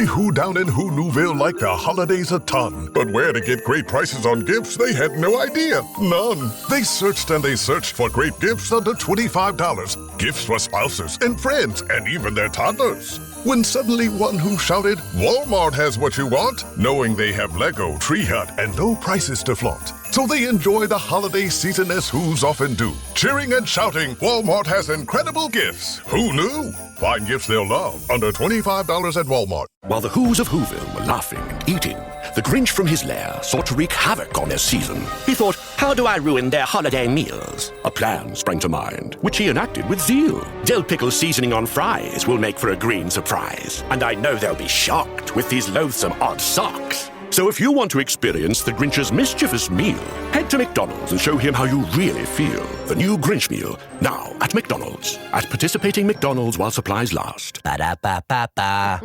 Every Who down in Who Newville liked the holidays a ton, but where to get great prices on gifts, they had no idea. None. They searched and they searched for great gifts under $25. Gifts for spouses and friends and even their toddlers. When suddenly one Who shouted, Walmart has what you want, knowing they have Lego, Tree Hut, and no prices to flaunt. So they enjoy the holiday season as Who's often do. Cheering and shouting, Walmart has incredible gifts. Who knew? Find gifts they'll love under $25 at Walmart. While the Who's of Whoville were laughing and eating, the Grinch from his lair sought to wreak havoc on their season. He thought, how do I ruin their holiday meals? A plan sprang to mind, which he enacted with zeal. Dill pickle seasoning on fries will make for a green surprise. And I know they'll be shocked with these loathsome odd socks. So if you want to experience the Grinch's mischievous meal, head to McDonald's and show him how you really feel. The new Grinch meal, now at McDonald's. At participating McDonald's while supplies last. Ba-da-ba-ba-ba.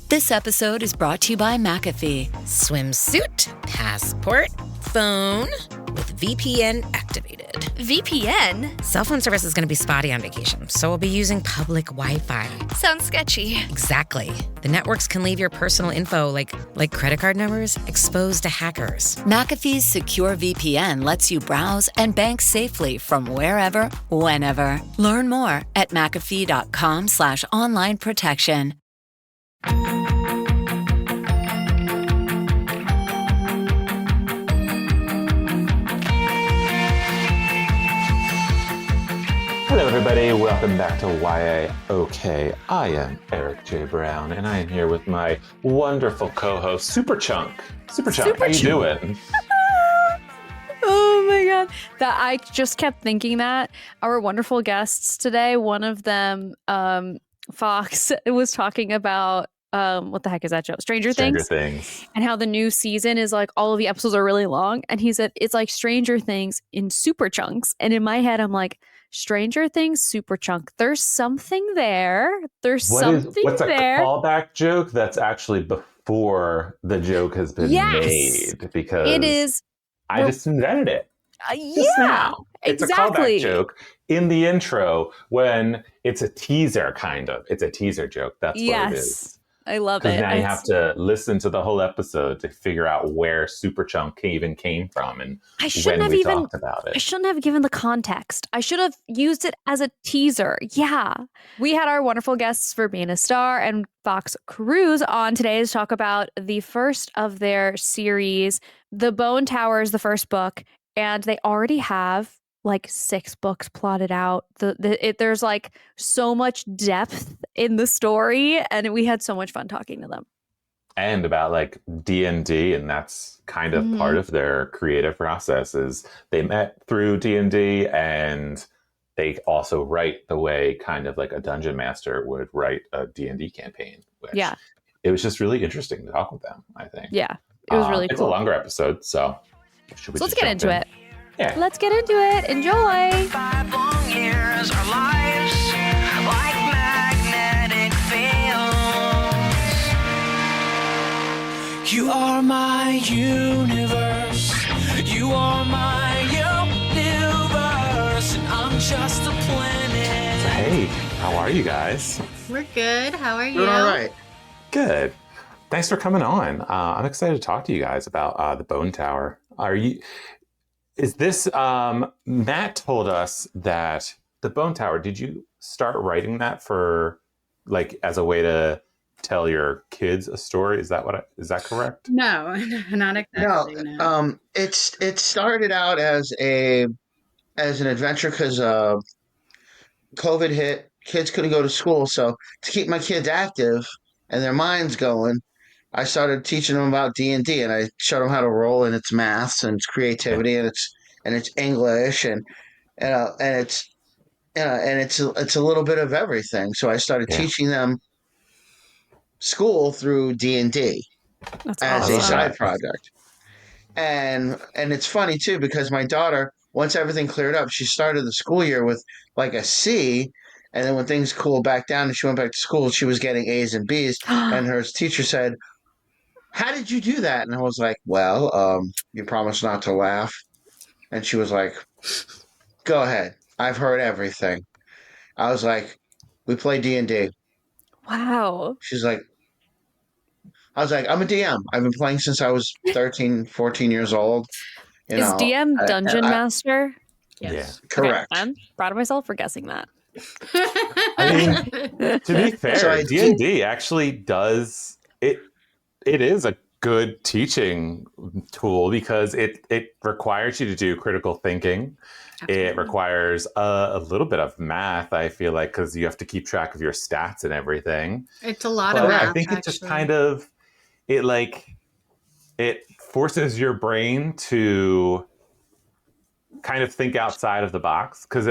This episode is brought to you by McAfee. Swimsuit, passport, phone, with VPN activated. VPN? Cell phone service is going to be spotty on vacation, so we'll be using public Wi-Fi. Sounds sketchy. Exactly. The networks can leave your personal info, like credit card numbers, exposed to hackers. McAfee's secure VPN lets you browse and bank safely from wherever, whenever. Learn more at McAfee.com/online protection. Hello, everybody. Welcome back to YA OK. I am Eric J. Brown, and I am here with my wonderful co-host, Super Chunk. Super Chunk, how you doing? Oh my god! That I just kept thinking that our wonderful guests today. One of them, Fox, was talking about what the heck is that show? Stranger Things, and how the new season is like all of the episodes are really long. And he said it's like Stranger Things in super chunks. And in my head, I'm like, Stranger Things super chunk. There's something there. What's a callback joke that's actually before the joke has been made? Because it is. I just invented it. Now. It's exactly. a callback joke in the intro when it's a teaser, kind of. It's a teaser joke. That's what it is. I love it. Because now you have to listen to the whole episode to figure out where Super Chunk even came from and when we talked about it. I shouldn't have given the context. I should have used it as a teaser. Yeah. We had our wonderful guests Fox Starr and Fox Cruz on today to talk about the first of their series. The Bone Tower is the first book, and they already have like 6 books plotted out. There's like so much depth in the story, and we had so much fun talking to them. And about like D&D, and that's kind of part of their creative process is they met through D&D, and they also write the way kind of like a dungeon master would write a D&D campaign. Which it was just really interesting to talk with them, I think. Yeah, it was really cool. It's a longer episode, so let's get into it. Yeah. Let's get into it. Enjoy. 5 long years, our lives like magnetic fields. You are my universe. You are my universe, and I'm just a planet. So, hey, how are you guys? We're good. How are you? Doing all right. Good. Thanks for coming on. I'm excited to talk to you guys about the Bone Tower. Is this, Matt told us that the Bone Tower, did you start writing that for, like, as a way to tell your kids a story? Is that correct? No, not exactly. No. It started out as an adventure because COVID hit, kids couldn't go to school. So to keep my kids active and their minds going, I started teaching them about D&D, and I showed them how to roll, and it's maths and it's creativity and it's English and it's a little bit of everything. So I started teaching them school through D&D as a side project. And it's funny too, because my daughter, once everything cleared up, she started the school year with like a C. And then when things cooled back down and she went back to school, she was getting A's and B's. And her teacher said, "How did you do that?" And I was like, "Well, you promised not to laugh." And she was like, "Go ahead. I've heard everything." I was like, "We play D&D." Wow. She's like, I was like, I'm a DM. I've been playing since I was 13, 14 years old. You Is know, DM Dungeon Master? Yeah. Okay, correct. I'm proud of myself for guessing that. I mean, to be So fair, I D&D actually does it. It is a good teaching tool because it requires you to do critical thinking. It requires a little bit of math, I feel like, because you have to keep track of your stats and everything. It's a lot of But I math, think it just kind of it forces your brain to kind of think outside of the box. Because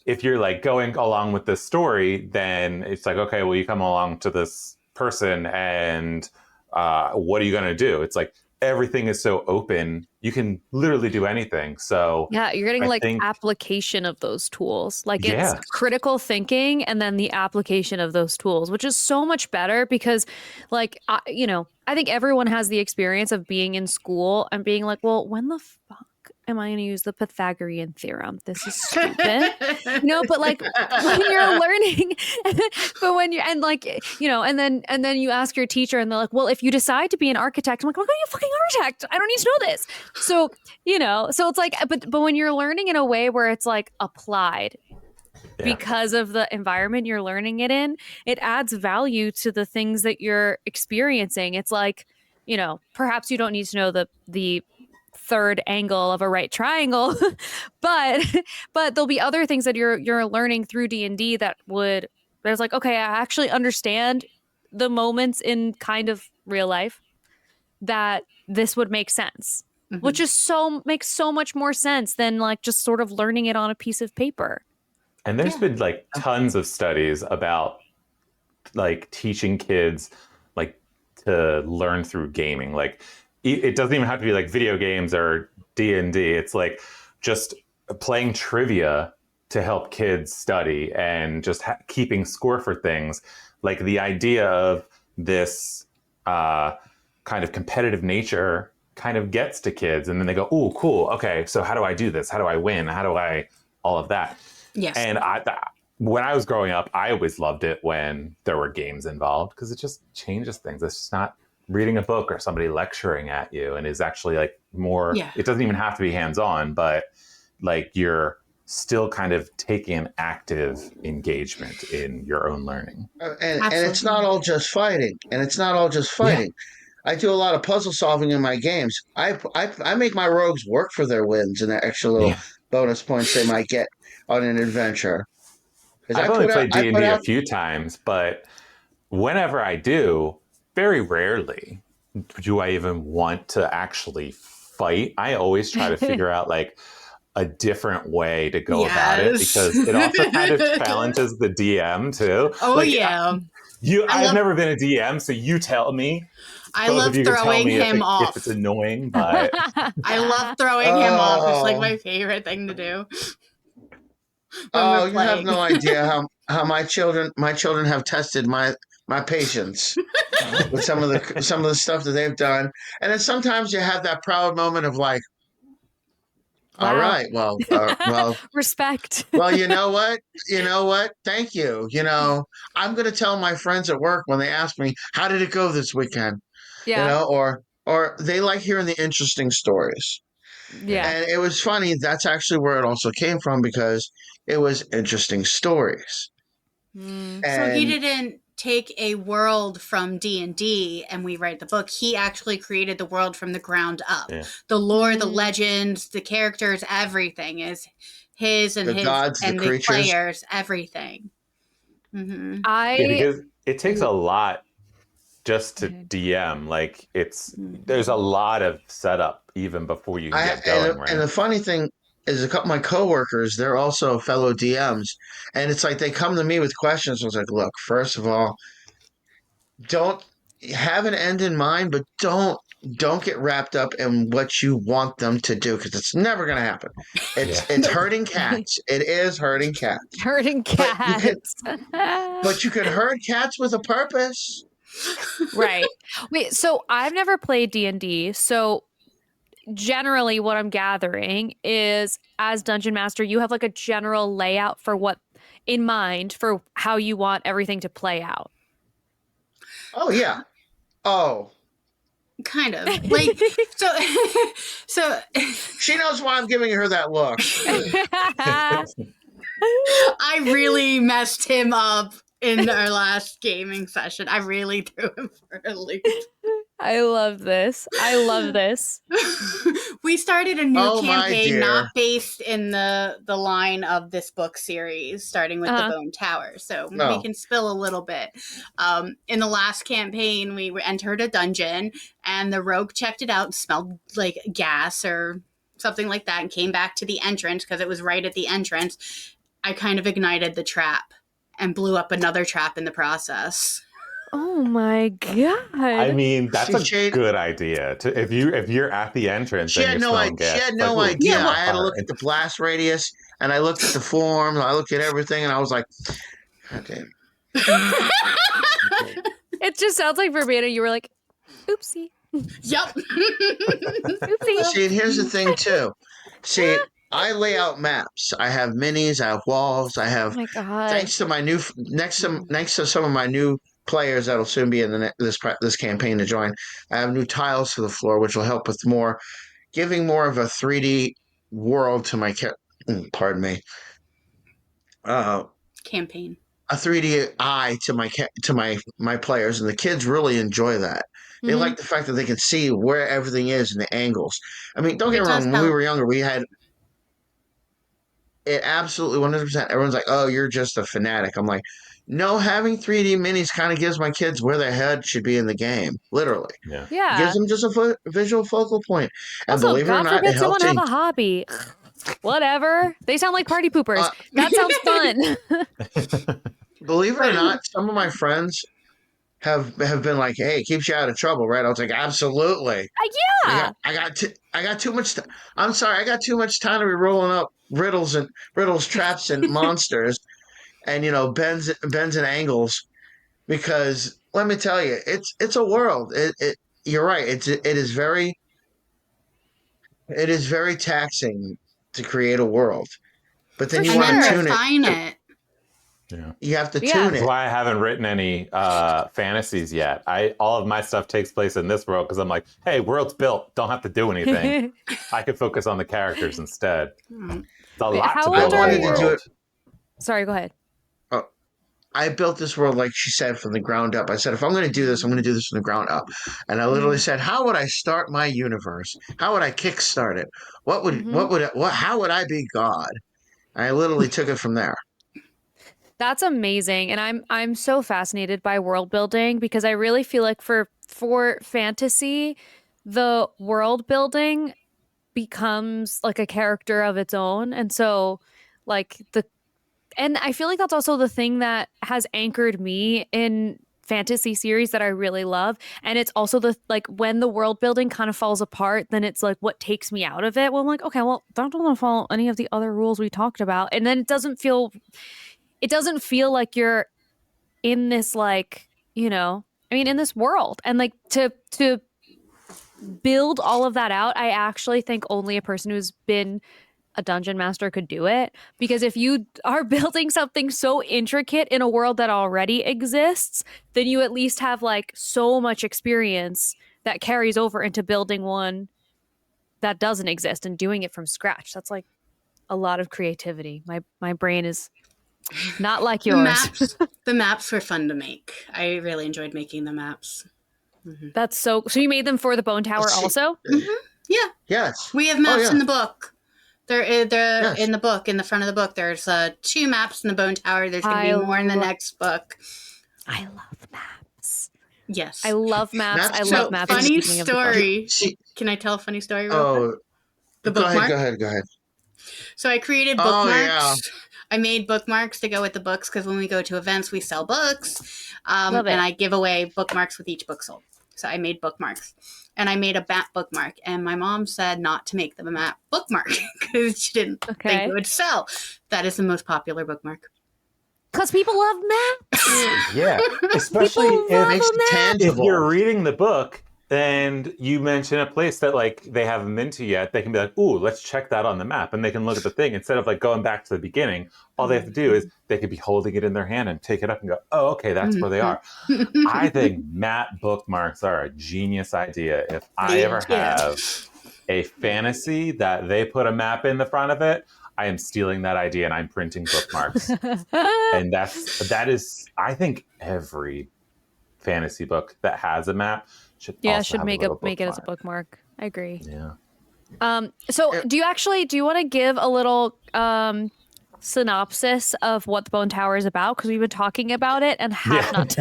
if you're like going along with this story, then it's like, okay, well, you come along to this person and what are you going to do? It's like everything is so open. You can literally do anything. So Yeah, you're getting I like think, application of those tools. Like it's yeah, critical thinking and then the application of those tools, which is so much better because, like, I think everyone has the experience of being in school and being like, well, when the fuck am I going to use the Pythagorean theorem? This is stupid. But like when you're learning, but when you're, and like, and then you ask your teacher and they're like, well, if you decide to be an architect, I'm like, well, are you a fucking architect? I don't need to know this. So, so it's like, but when you're learning in a way where it's like applied because of the environment you're learning it in, it adds value to the things that you're experiencing. It's like, perhaps you don't need to know the third angle of a right triangle, but there'll be other things that you're learning through D&D that's like, okay, I actually understand the moments in kind of real life that this would make sense, which is makes so much more sense than like just sort of learning it on a piece of paper. and there's been like tons of studies about like teaching kids like to learn through gaming. Like it doesn't even have to be like video games or D&D. It's like just playing trivia to help kids study and just keeping score for things. Like the idea of this kind of competitive nature kind of gets to kids, and then they go, "Oh, cool. Okay, so how do I do this? How do I win? How do I all of that?" Yes. And when I was growing up, I always loved it when there were games involved because it just changes things. It's just not reading a book or somebody lecturing at you, and is actually like more. Yeah. It doesn't even have to be hands-on, but like you're still kind of taking an active engagement in your own learning. and it's not all just fighting. I do a lot of puzzle solving in my games. I make my rogues work for their wins and their extra little bonus points they might get on an adventure. I've only played D&D a few times, but whenever I do, very rarely do I even want to actually fight. I always try to figure out like a different way to go about it because it also kind of challenges the DM too. Oh, like, yeah. I've never been a DM, so you tell me. I love throwing him off. If it's annoying, but I love throwing him off. It's like my favorite thing to do. Oh, you have no idea how my children have tested my patience with some of the stuff that they've done. And then sometimes you have that proud moment of like, all right, well, respect. Well, you know what? Thank you. I'm going to tell my friends at work when they ask me, how did it go this weekend? Yeah. Or they like hearing the interesting stories. Yeah. And it was funny. That's actually where it also came from because it was interesting stories. So he didn't take a world from D&D and we write the book. He actually created the world from the ground up. Yeah. The lore, the legends, the characters, everything is his and the gods, and the creatures, players, everything. Mm-hmm. Because it takes a lot just to DM. Like there's a lot of setup even before you get going. And the funny thing is a couple of my coworkers, they're also fellow DMs. And it's like they come to me with questions. I was like, look, first of all, don't have an end in mind, but don't get wrapped up in what you want them to do because it's never going to happen. It's herding cats. It is herding cats. Herding cats. But you can herd cats with a purpose. Right. Wait, so I've never played D&D. So generally what I'm gathering is as Dungeon Master, you have like a general layout for what in mind for how you want everything to play out. Oh, yeah. Oh, Kind of. Like, so she knows why I'm giving her that look. I really messed him up in our last gaming session. I really threw him for a loop. I love this. I love this. We started a new Oh, my campaign dear. not based in the line of this book series, starting with the Bone Tower. So No. we can spill a little bit. In the last campaign, we entered a dungeon, and the rogue checked it out and smelled like gas or something like that, and came back to the entrance because it was right at the entrance. I kind of ignited the trap and blew up another trap in the process. Oh my god! I mean, that's She- a good idea. If you're at the entrance, She and had you're no smelling idea. gas, She had it's no like, ooh, idea. Yeah, well- I had to look at the blast radius, and I looked at the form, and I looked at everything, and I was like, God damn. It just sounds like Verbena, you were like, oopsie. Yep. Oopsie. See, and here's the thing, too. See, I lay out maps. I have minis, I have walls, I have, Oh my god. thanks to my new, next to some of my new players that'll soon be in this campaign to join, I have new tiles for the floor, which will help with giving more of a 3D world to my pardon me. Campaign. A 3D eye to my players, and the kids really enjoy that. They like the fact that they can see where everything is and the angles. I mean, don't get me wrong. When we were younger, we had it absolutely 100%. Everyone's like, "Oh, you're just a fanatic." I'm like, no. Having 3D minis kind of gives my kids where their head should be in the game. Literally, yeah. Yeah. gives them just a visual focal point. And Also, believe it or God not, forbid it someone helps. have a hobby. Whatever. They sound like party poopers. That sounds fun. Believe it or not, some of my friends have been like, "Hey, it keeps you out of trouble, right?" I was like, "Absolutely." Yeah. I got too much. I'm sorry, I got too much time to be rolling up riddles, traps, and monsters, and bends and angles. Because let me tell you, it's a world. You're right. It is very taxing to create a world, but then you And want then to tune refine it. it. Yeah. You have to Yeah. tune That's it. why I haven't written any fantasies yet. All of my stuff takes place in this world because I'm like, hey, world's built. Don't have to do anything. I could focus on the characters instead. It's a lot How to old build are a you? world. Sorry, go ahead. I built this world, like she said, from the ground up. I said, if I'm going to do this, I'm going to do this from the ground up. And I literally said, how would I start my universe? How would I kickstart it? How would I be God? And I literally took it from there. That's amazing. And I'm so fascinated by world building because I really feel like for fantasy, the world building becomes like a character of its own. And so and I feel like that's also the thing that has anchored me in fantasy series that I really love. And it's also when the world building kind of falls apart, then it's like what takes me out of it. Well, I'm like, okay, well, that doesn't follow any of the other rules we talked about. And then it doesn't feel like you're in this in this world. And like to build all of that out, I actually think only a person who's been a dungeon master could do it, because if you are building something so intricate in a world that already exists, then you at least have like so much experience that carries over into building one that doesn't exist and doing it from scratch. That's like a lot of creativity. My brain is not like yours. The maps were fun to make. I really enjoyed making the maps. That's so you made them for the Bone Tower also? Yeah. Yes. We have maps yeah. in the book. They're in the book, in the front of the book. There's 2 maps in the Bone Tower. There's going to be more in the next book. I love maps. Yes. I love maps. I So, love maps. funny Speaking of the book. story. Can I tell a funny story real quick? The Go bookmark? ahead. So I created bookmarks. I made bookmarks to go with the books because when we go to events, we sell books. Love it. And I give away bookmarks with each book sold. So I made bookmarks. And I made a map bookmark. And my mom said not to make them a map bookmark because she didn't think it would sell. That is the most popular bookmark. Because people love maps. Yeah, especially It makes it tangible. if you're reading the book and you mention a place that like they haven't been to yet, they can be like, "Ooh, let's check that on the map," and they can look at the thing instead of like going back to the beginning. All they have to do is they could be holding it in their hand and take it up and go, "Oh, okay, that's where they are." I think map bookmarks are a genius idea. If I ever have a fantasy that they put a map in the front of it, I am stealing that idea and I'm printing bookmarks. And that is, I think every fantasy book that has a map should make it as a bookmark. I agree. Yeah. So do you want to give a little synopsis of what the Bone Tower is about? Because we've been talking about it and have not.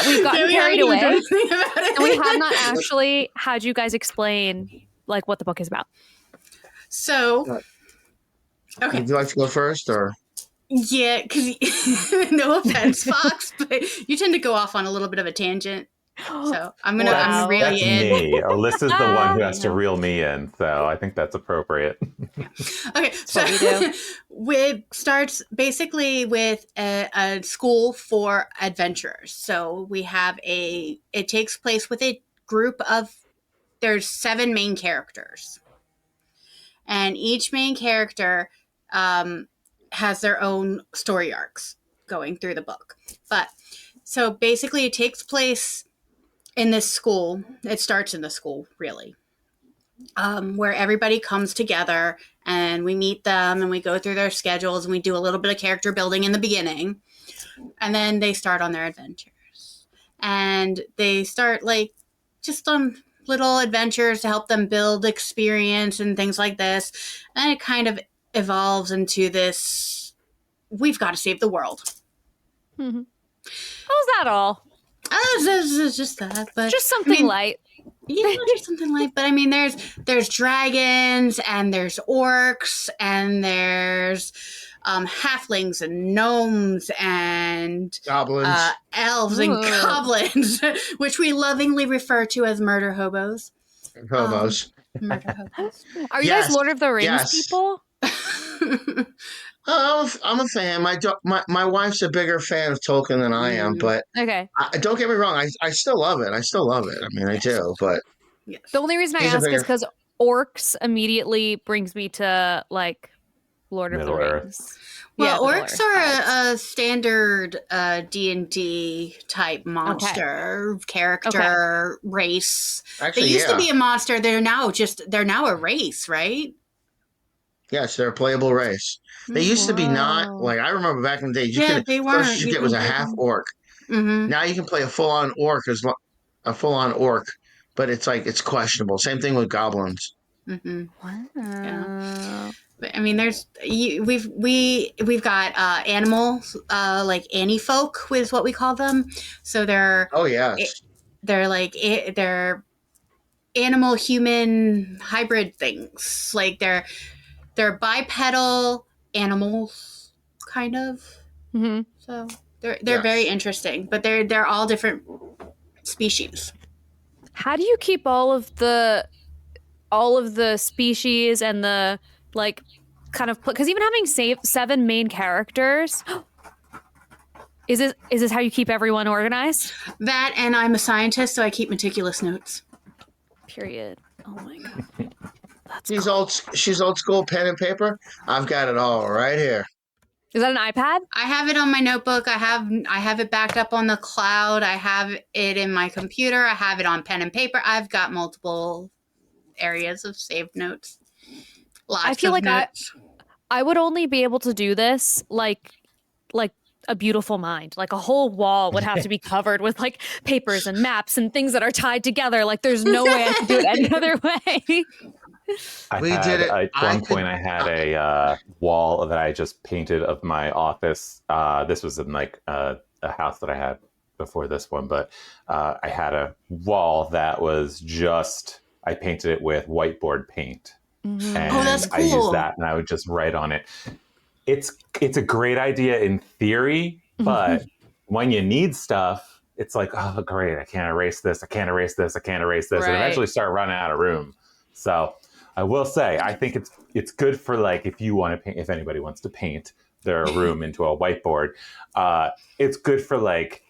We've gotten carried away, and we have not actually had you guys explain like what the book is about. So, okay. Would you like to go first, or? Yeah, because no offense, Fox, but you tend to go off on a little bit of a tangent. So I'm gonna reel you in. Me. Alyssa's the one who has to reel me in, so I think that's appropriate. Okay, so it starts basically with a school for adventurers. So it takes place with a group of, there's 7 main characters, and each main character has their own story arcs going through the book. But so basically it takes place in this school. It starts in the school, really, where everybody comes together and we meet them and we go through their schedules and we do a little bit of character building in the beginning. And then they start on their adventures. And they start like just on little adventures to help them build experience and things like this. And it kind of evolves into this, we've got to save the world. Mm-hmm. How's that all? Just that, but just something light. Yeah, just something light. But I mean, there's dragons and there's orcs and there's halflings and gnomes and goblins, elves and goblins, which we lovingly refer to as murder hobos. Murder hobos. Are you guys Lord of the Rings people? I'm a fan. My wife's a bigger fan of Tolkien than I am, but don't get me wrong. I still love it. I mean, I do. But the only reason I ask is because orcs immediately brings me to like Lord of the Rings. Well, orcs are a standard D&D type monster character race. Actually, they used to be a monster. They're now a race, right? Yes, they're a playable race. They used to be not, like, I remember back in the day, first you get was a half orc. Mm-hmm. Now you can play a full-on orc, but it's questionable. Same thing with goblins. Mm-hmm. Wow. Yeah. But, I mean, we've got animals, like Annie-folk is what we call them. So they're they're animal human hybrid things. Like they're bipedal animals, kind of. Mm-hmm. So they're very interesting, but they're all different species. How do you keep all of the species and the like kind of, because even having 7 main characters, is this how you keep everyone organized? That, and I'm a scientist, so I keep meticulous notes. Period. Oh my god. She's old school, pen and paper. I've got it all right here. Is that an iPad? I have it on my notebook. I have it backed up on the cloud. I have it in my computer. I have it on pen and paper. I've got multiple areas of saved notes. I feel like notes. I would only be able to do this like a beautiful mind. Like a whole wall would have to be covered with like papers and maps and things that are tied together. Like there's no way I could do it any other way. At one point I had a wall that I just painted of my office. This was in like a house that I had before this one, but I had a wall that was just, I painted it with whiteboard paint. Mm-hmm. And that's cool. I used that and I would just write on it. It's a great idea in theory, but when you need stuff, it's like, oh great, I can't erase this, I can't erase this, I can't erase this, and eventually start running out of room. So I will say, I think it's good for like if you want to paint, if anybody wants to paint their room into a whiteboard, it's good for like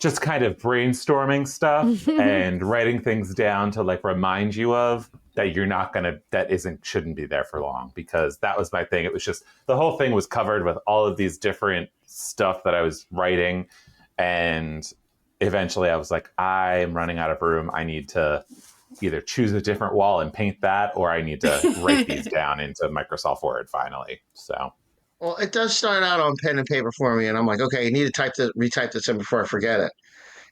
just kind of brainstorming stuff and writing things down to like remind you of that you're not going to, shouldn't be there for long, because that was my thing. It was just, the whole thing was covered with all of these different stuff that I was writing. And eventually I was like, I'm running out of room. I need to either choose a different wall and paint that, or I need to write these down into Microsoft Word finally. So. Well, it does start out on pen and paper for me, and I'm like, okay, I need to retype this in before I forget it.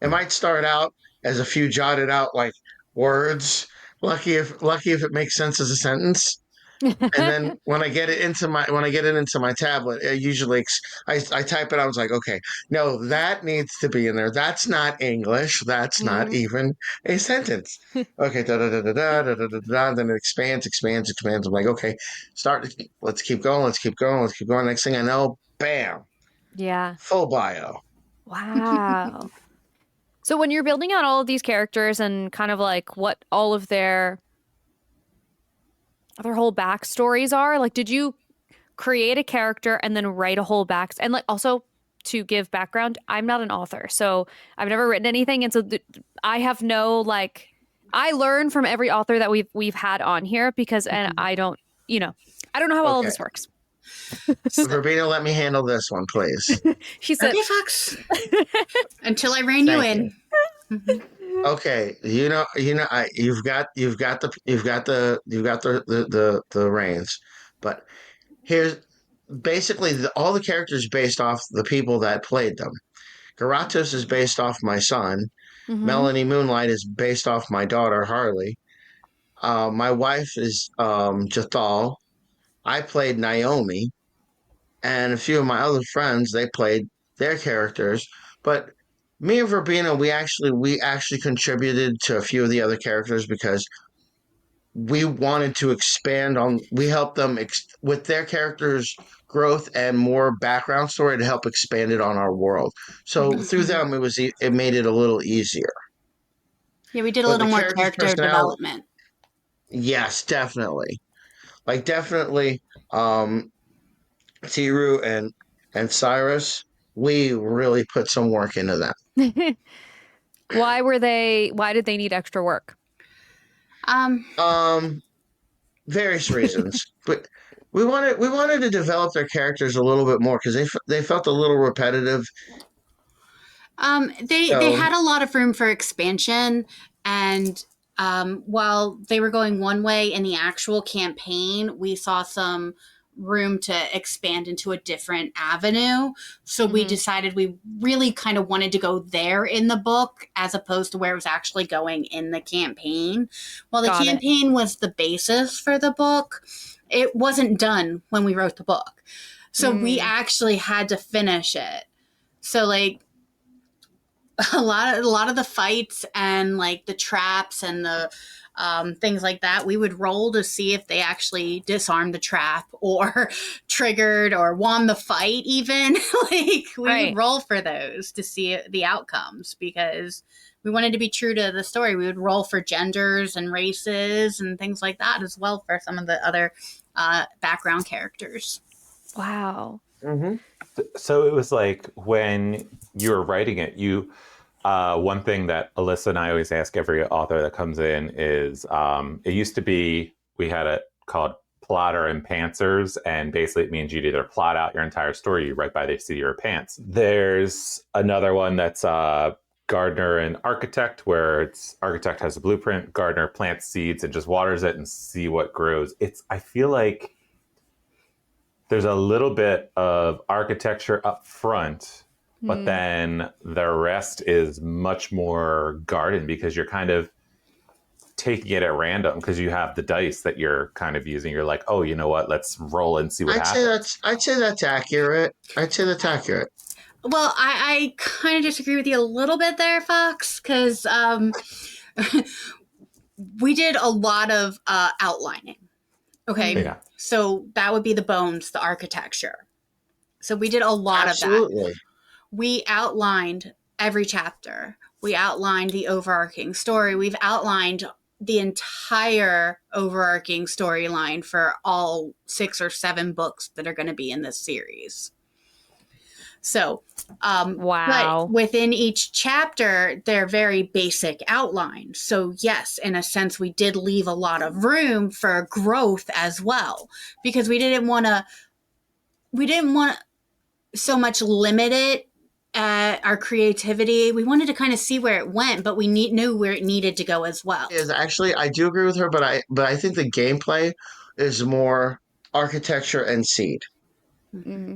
It might start out as a few jotted out like words. Lucky if it makes sense as a sentence. And then when I get it into my tablet, I usually I type it. I was like, okay, no, that needs to be in there. That's not English. That's not even a sentence. Okay, da da da da da da da da da. Then it expands. I'm like, okay, let's keep going. Next thing I know, bam, Yeah. full bio. Wow. So when you're building out all of these characters and kind of like what all of their whole backstories are, like, did you create a character and then write a whole and like, also to give background, I'm not an author, so I've never written anything, and so I have no like, I learn from every author that we've had on here, because and I don't know how all of this works. Verbena, let me handle this one, please. She said, "Okay, Fox." Until I rein you in. Okay, you've got the reins, but here's basically all the characters based off the people that played them. Garatos is based off my son. Melanie Moonlight is based off my daughter Harley. My wife is Jathal. I played Naomi, and a few of my other friends, they played their characters. But me and Verbena, we actually contributed to a few of the other characters because we wanted to expand on. We helped them with their characters' growth and more background story to help expand it on our world. So through them, it made it a little easier. Yeah, we did a little more character development. Yes, definitely. Like definitely, Tiru and Cyrus, we really put some work into them. why did they need extra work? Various reasons, but we wanted to develop their characters a little bit more because they felt a little repetitive. They had a lot of room for expansion, and while they were going one way in the actual campaign, we saw some room to expand into a different avenue. So we decided we really kind of wanted to go there in the book as opposed to where it was actually going in the campaign. While the campaign was the basis for the book, it wasn't done when we wrote the book. So we actually had to finish it. So like a lot of the fights and like the traps and the things like that, we would roll to see if they actually disarmed the trap or triggered or won the fight even. Like we would roll for those to see the outcomes because we wanted to be true to the story. We would roll for genders and races and things like that as well for some of the other background characters. Wow. So it was like when you were writing it, one thing that Alyssa and I always ask every author that comes in is, it used to be, we had it called plotter and pantsers, and basically it means you'd either plot out your entire story, you write by the seat of your pants. There's another one that's gardener and architect, where it's architect has a blueprint, gardener plants seeds and just waters it and see what grows. I feel like there's a little bit of architecture up front, but then the rest is much more garden because you're kind of taking it at random because you have the dice that you're kind of using. You're like, oh, you know what? Let's roll and see what happens. I'd say that's accurate. Well, I kind of disagree with you a little bit there, Fox, because we did a lot of outlining. Okay. Yeah. So that would be the bones, the architecture. So we did a lot of that. We outlined every chapter. We outlined the overarching story. We've outlined the entire overarching storyline for all 6 or 7 books that are going to be in this series. So, Wow. but within each chapter, they're very basic outlines. So, yes, in a sense, we did leave a lot of room for growth as well, because we didn't want so much limit it our creativity. We wanted to kind of see where it went, but we knew where it needed to go as well. Is actually I do agree with her, but I think the gameplay is more architecture and seed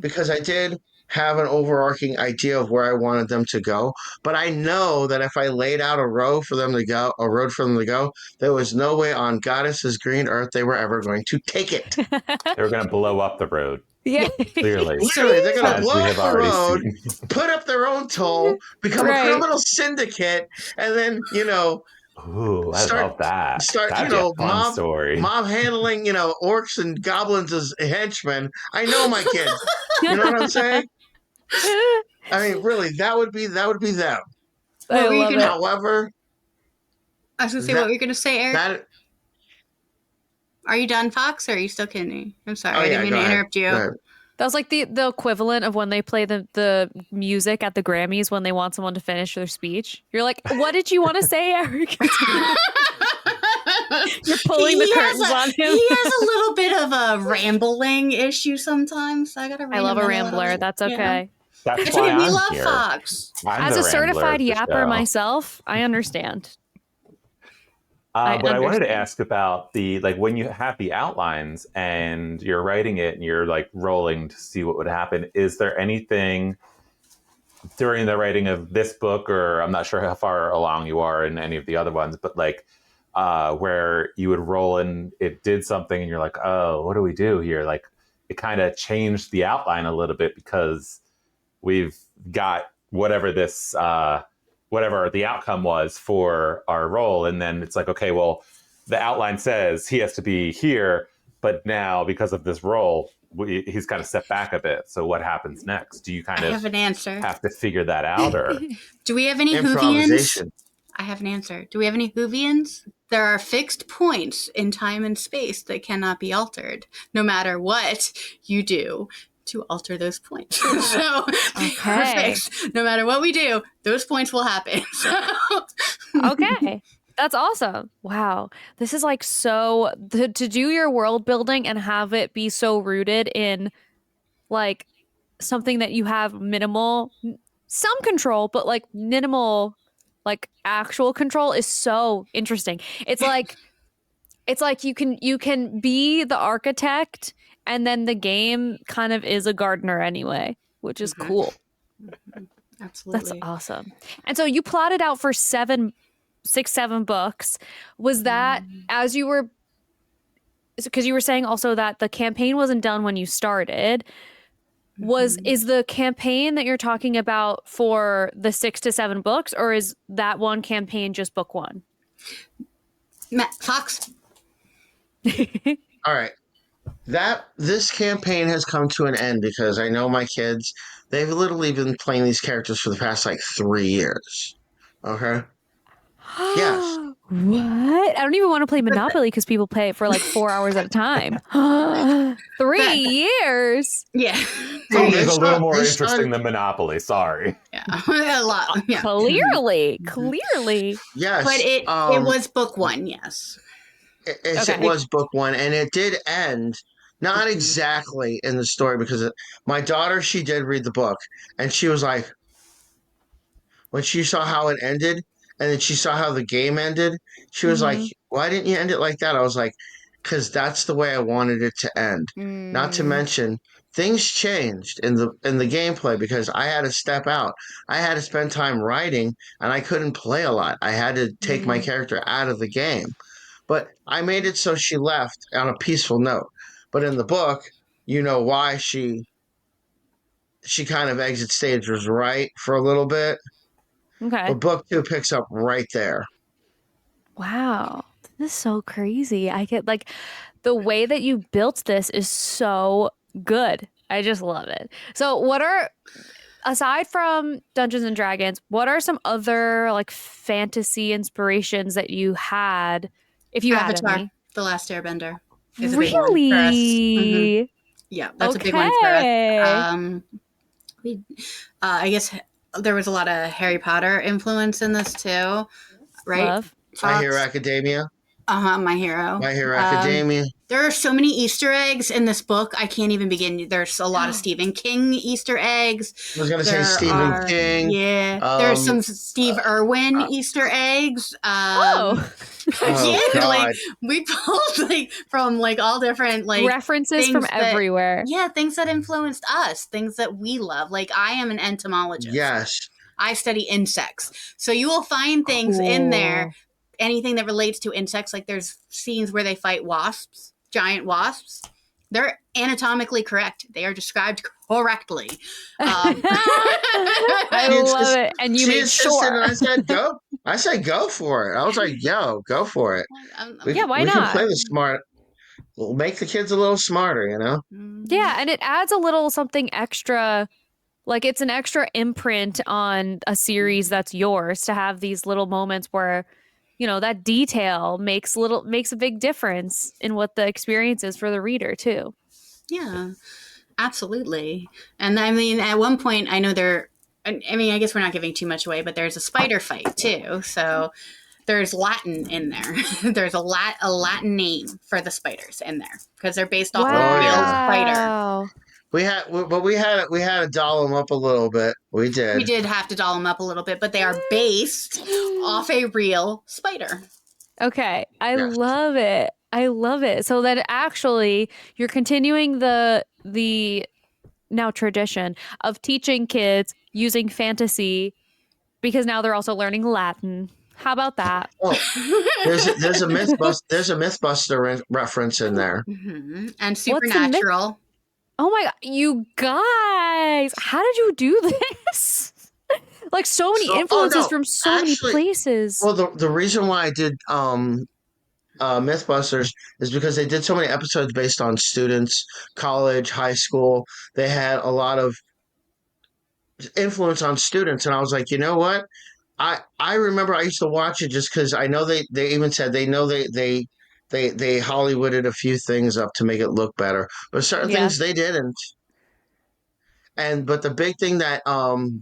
because I did have an overarching idea of where I wanted them to go, but I know that if I laid out a road for them to go, there was no way on Goddess's green earth they were ever going to take it. They were going to blow up the road. Yeah. Clearly. Literally, they're going to As blow we up have the already road, seen. put up their own toll, become a criminal syndicate, and then, Ooh, I love that. start, That'd be a fun story. mob handling, orcs and goblins as henchmen. I know my kids. You know what I'm saying? I mean, really, that would be them. I love it. However, I was going to say, what were you going to say, Eric? Are you done, Fox, or are you still kidding? I'm sorry. I didn't mean to interrupt you. That was like the equivalent of when they play the music at the Grammys when they want someone to finish their speech. You're like, what did you want to say, Eric? You're pulling the curtains on him. He has a little bit of a rambling issue sometimes. I love a rambler. That's okay. That's it's why okay. We I'm love here. Fox. As a certified yapper myself, I understand. But I wanted to ask about when you have the outlines and you're writing it and you're like rolling to see what would happen. Is there anything during the writing of this book, or I'm not sure how far along you are in any of the other ones, but where you would roll and it did something and you're like, oh, what do we do here? Like it kind of changed the outline a little bit because we've got whatever this, whatever the outcome was for our role. And then it's like, okay, well, the outline says he has to be here, but now because of this role, he's kind of stepped back a bit. So what happens next? Do you kind of have an answer. Have to figure that out, or do we have any Whovians? I have an answer. Do we have any Whovians? There are fixed points in time and space that cannot be altered, no matter what you do to alter those points. So perfect. No matter what we do, those points will happen. Okay. That's awesome. Wow. This is like to do your world building and have it be so rooted in like something that you have some control, but like minimal, like actual control is so interesting. It's like you can be the architect and then the game kind of is a gardener anyway, which is cool. Absolutely. That's awesome. And so you plotted out for 7 books. Was that as you were, because you were saying also that the campaign wasn't done when you started. Is the campaign that you're talking about for the 6 to 7 books, or is that one campaign just book 1? Fox. All right. This campaign has come to an end because I know my kids, they've literally been playing these characters for the past 3 years. Okay? Yes. What? I don't even want to play Monopoly because people play it for 4 hours at a time. 3 years? Yeah. It's a little more interesting than Monopoly. Sorry. Yeah. A lot. Yeah. Clearly. Yes. But it was book 1, yes. It was book 1, and it did end not exactly in the story because my daughter, she did read the book, and she was like, when she saw how it ended, and then she saw how the game ended, she was like, why didn't you end it like that? I was like, because that's the way I wanted it to end. Not to mention, things changed in the gameplay because I had to step out. I had to spend time writing, and I couldn't play a lot. I had to take my character out of the game. But I made it so she left on a peaceful note. But in the book, you know why she kind of exit stage was right for a little bit. Okay. But book 2 picks up right there. Wow. This is so crazy. I get the way that you built this is so good. I just love it. So aside from Dungeons and Dragons, what are some other fantasy inspirations that you had? If you Avatar, had any? The Last Airbender. Really? Yeah, that's a big one for us. I guess there was a lot of Harry Potter influence in this too, right? Love. My Hero Fox? Academia. My Hero. My Hero Academia. There are so many Easter eggs in this book. I can't even begin. There's a lot of Stephen King Easter eggs. I was going to say Stephen King. Yeah. There's some Steve Irwin Easter eggs. Oh. Yeah, God. like we pulled like from like all different like references from everywhere. Yeah, things that influenced us, things that we love. Like I am an entomologist. Yes. I study insects. So you will find things in there, anything that relates to insects. Like there's scenes where they fight wasps, giant wasps. They're anatomically correct. They are described correctly. I love it. And you made sure. And I said, go. I said, go for it. I was like, yo, go for it. Why we not? can play the smart. We'll make the kids a little smarter, you know? Yeah, and it adds a little something extra. Like it's an extra imprint on a series that's yours to have these little moments where, you know, that detail makes a big difference in what the experience is for the reader too. Yeah, absolutely. And I mean, at one point, I know I guess we're not giving too much away, but there's a spider fight too. So there's Latin in there. There's a Latin name for the spiders in there because they're based off of a real spider. We had to doll them up a little bit. We did. We did have to doll them up a little bit, but they are based off a real spider. Okay, I love it. I love it. So that actually you're continuing the now tradition of teaching kids using fantasy because now they're also learning Latin. How about that? Oh, there's a Mythbuster reference in there, and Supernatural. Oh my God, you guys, how did you do this? Like so many influences from so many places. Well, the reason why I did Mythbusters is because they did so many episodes based on students, college, high school. They had a lot of influence on students, and I was like, you know what? I remember I used to watch it just because I know they even said they Hollywooded a few things up to make it look better, but certain things they didn't. But the big thing that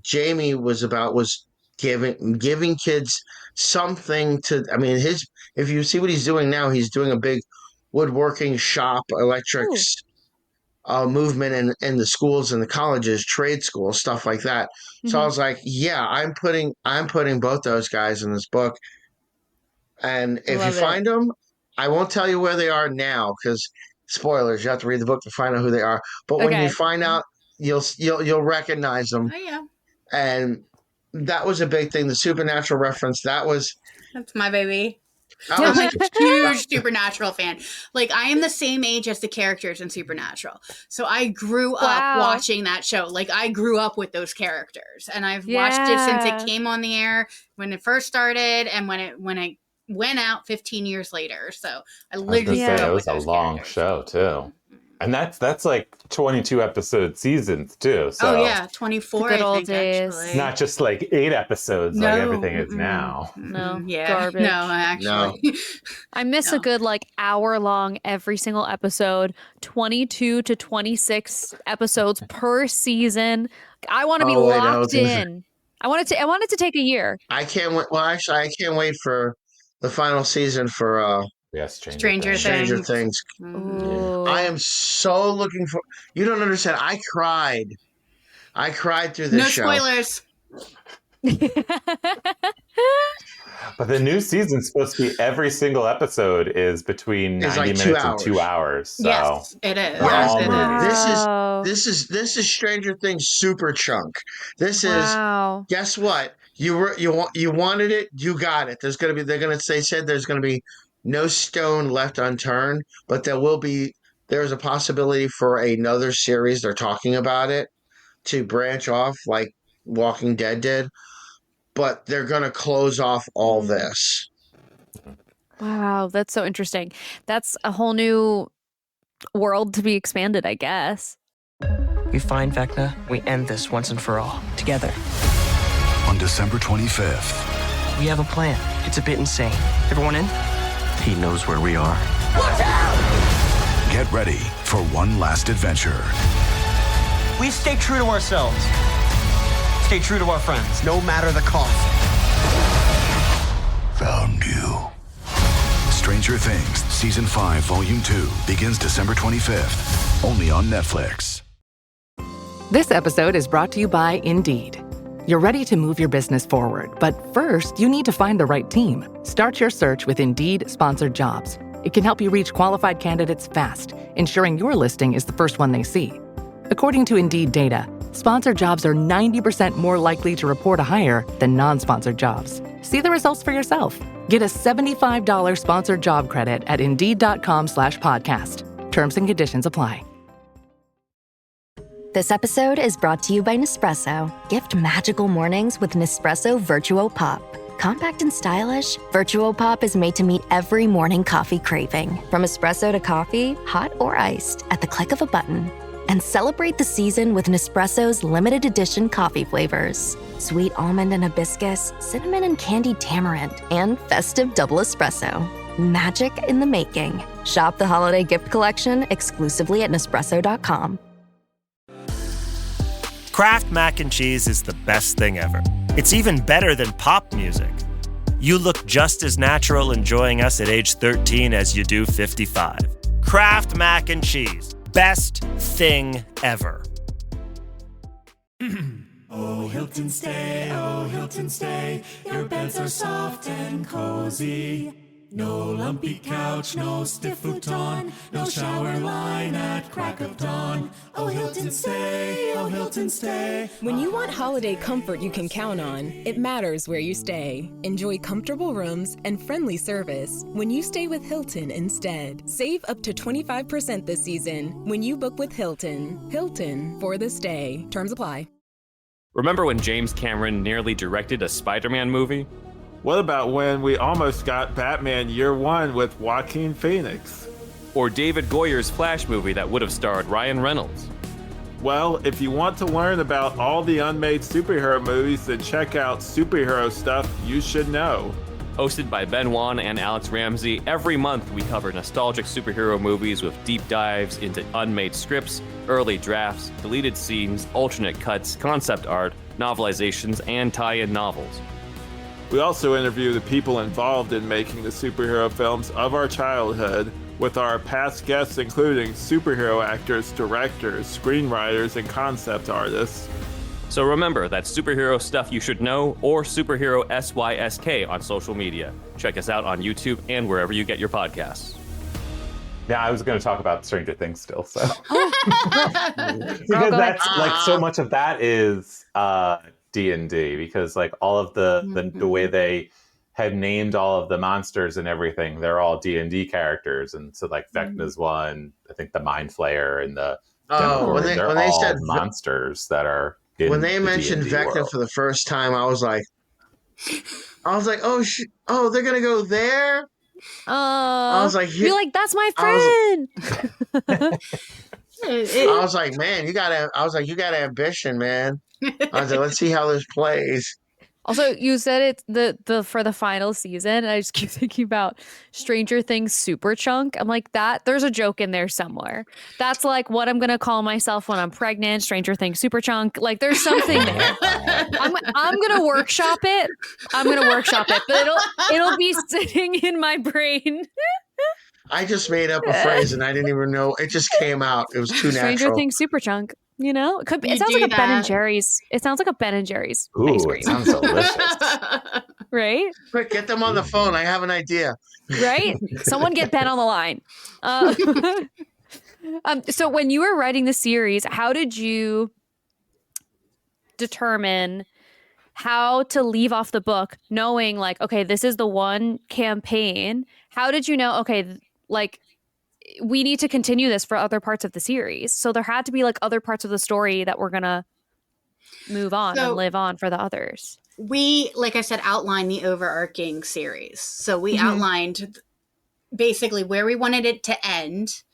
Jamie was about was giving kids something to. I mean, if you see what he's doing now, he's doing a big woodworking shop, electrics movement in the schools and the colleges, trade schools, stuff like that. So I was like, yeah, I'm putting both those guys in this book, and if you find them. I won't tell you where they are now because spoilers. You have to read the book to find out who they are. But when you find out, you'll recognize them. Oh yeah. And that was a big thing. The Supernatural reference. That's my baby. I'm a huge Supernatural fan. Like I am the same age as the characters in Supernatural. So I grew up watching that show. Like I grew up with those characters, and I've watched it since it came on the air when it first started, and when it went out 15 years later. So I literally it was a long show too, and that's like 22 episode seasons too. So 24. Good old days. Actually. Not just like 8 episodes like everything is now. No, garbage. No, actually, I miss a good like hour long every single episode, 22 to 26 episodes per season. I want to be locked in. I want it to take a year. I can't wait. Well, actually, I can't wait for the final season for Stranger Things. I am so looking for. You don't understand. I cried through this show. No spoilers. But the new season's supposed to be every single episode is between 90 like minutes and 2 hours. So yes, it is. This is Stranger Things super chunk. This is guess what? You wanted it, you got it. They said there's gonna be no stone left unturned, but there's a possibility for another series. They're talking about it to branch off like Walking Dead did. But they're going to close off all this. Wow, that's so interesting. That's a whole new world to be expanded, I guess. We find Vecna, we end this once and for all, together. On December 25th. We have a plan. It's a bit insane. Everyone in? He knows where we are. Watch out! Get ready for one last adventure. We stay true to ourselves. stay true to our friends, no matter the cost. Found you. Stranger Things, Season 5, Volume 2 begins December 25th, only on Netflix. This episode is brought to you by Indeed. You're ready to move your business forward, but first, you need to find the right team. Start your search with Indeed Sponsored Jobs. It can help you reach qualified candidates fast, ensuring your listing is the first one they see. According to Indeed data, sponsored jobs are 90% more likely to report a hire than non-sponsored jobs. See the results for yourself. Get a $75 sponsored job credit at Indeed.com/podcast. Terms and conditions apply. This episode is brought to you by Nespresso. Gift magical mornings with Nespresso Virtuo Pop. Compact and stylish, Virtuo Pop is made to meet every morning coffee craving. From espresso to coffee, hot or iced, at the click of a button. And celebrate the season with Nespresso's limited edition coffee flavors. Sweet almond and hibiscus, cinnamon and candied tamarind, and festive double espresso. Magic in the making. Shop the holiday gift collection exclusively at Nespresso.com. Kraft Mac and Cheese is the best thing ever. It's even better than pop music. You look just as natural enjoying us at age 13 as you do 55. Kraft Mac and Cheese. Best thing ever. Oh, Hilton stay, oh, Hilton stay. Your beds are soft and cozy. No lumpy couch, no stiff futon, no shower line at crack of dawn. Oh, Hilton stay, oh, Hilton stay. When you want holiday comfort you can count on, it matters where you stay. Enjoy comfortable rooms and friendly service when you stay with Hilton instead. Save up to 25% this season when you book with Hilton. Hilton for the stay. Terms apply. Remember when James Cameron nearly directed a Spider-Man movie? What about when we almost got Batman Year One with Joaquin Phoenix? Or David Goyer's Flash movie that would have starred Ryan Reynolds? Well, if you want to learn about all the unmade superhero movies, then check out Superhero Stuff You Should Know. Hosted by Ben Wan and Alex Ramsey, every month we cover nostalgic superhero movies with deep dives into unmade scripts, early drafts, deleted scenes, alternate cuts, concept art, novelizations, and tie-in novels. We also interview the people involved in making the superhero films of our childhood, with our past guests including superhero actors, directors, screenwriters, and concept artists. So remember, that's Superhero Stuff You Should Know, or Superhero SYSK on social media. Check us out on YouTube and wherever you get your podcasts. Yeah, I was going to talk about Stranger Things still, so. Because that's, like, so much of that is D&D, because, like, all of the way they had named all of the monsters and everything, they're all D&D characters. And so, like, Vecna's one, I think the Mind Flayer and the Demogorgon, they're all said monsters that are in when they mentioned D&D Vecna world. for the first time, I was like, oh, they're going to go there? I was like, you're like, that's my friend. I was like, man, you got ambition, man. I was like, let's see how this plays. Also, you said it the for the final season, and I just keep thinking about Stranger Things Super Chunk. I'm like, that there's a joke in there somewhere. That's like what I'm gonna call myself when I'm pregnant. Stranger Things Super Chunk. Like, there's something there. I'm gonna workshop it. But it'll be sitting in my brain. I just made up a phrase and I didn't even know. It just came out. It was too natural. Stranger Things Super Chunk. You know, it sounds like a Ben and Jerry's. It sounds like a Ben and Jerry's ice cream. It sounds delicious. Right? Quick, get them on the phone. I have an idea. Right? Someone get Ben on the line. So when you were writing the series, how did you determine how to leave off the book, knowing like, okay, this is the one campaign? How did you know, okay, like, we need to continue this for other parts of the series? So there had to be like other parts of the story that we're gonna move on and live on for the others. We, like I said, outlined the overarching series. So we outlined basically where we wanted it to end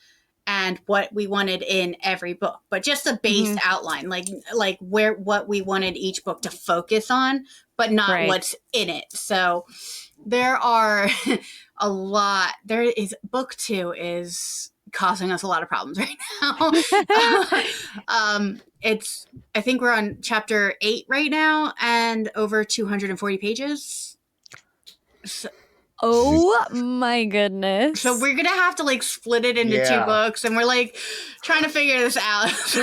and what we wanted in every book, but just a base outline, like what we wanted each book to focus on, but not what's in it. So there are a lot. Book 2 is causing us a lot of problems right now. I think we're on chapter 8 right now and over 240 pages. So, oh my goodness. So we're gonna have to like split it into 2 books, and we're like trying to figure this out. So,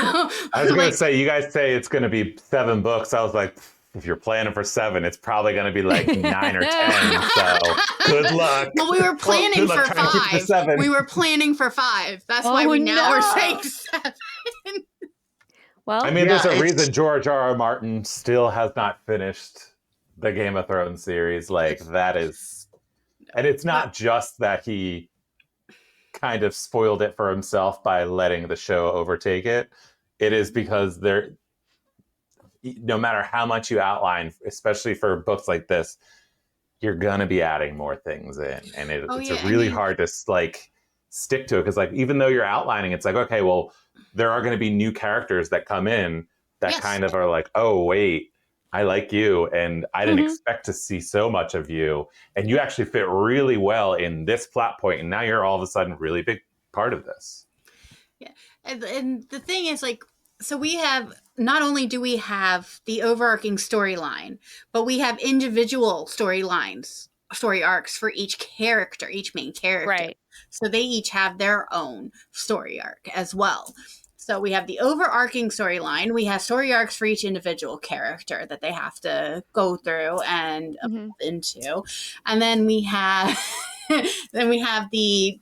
I was gonna say, you guys say it's gonna be 7 books. I was like, if you're planning for 7, it's probably gonna be like 9 or 10. So good luck. Well, we were planning for 5. We were planning for 5. That's why now we're saying 7. Well, I mean, there's a reason George R.R. Martin still has not finished the Game of Thrones series. Like, that is, and it's not just that he kind of spoiled it for himself by letting the show overtake it. It is because no matter how much you outline, especially for books like this, you're gonna be adding more things in, and it's really hard to like stick to it, because like even though you're outlining, it's like, okay, well, there are going to be new characters that come in that kind of are like, oh wait, I like you, and I didn't expect to see so much of you, and you actually fit really well in this plot point, and now you're all of a sudden a really big part of this. Yeah, and the thing is, like, so we have, not only do we have the overarching storyline, but we have individual storylines, story arcs for each character, each main character. Right. So they each have their own story arc as well. So we have the overarching storyline. We have story arcs for each individual character that they have to go through and into. And then we have the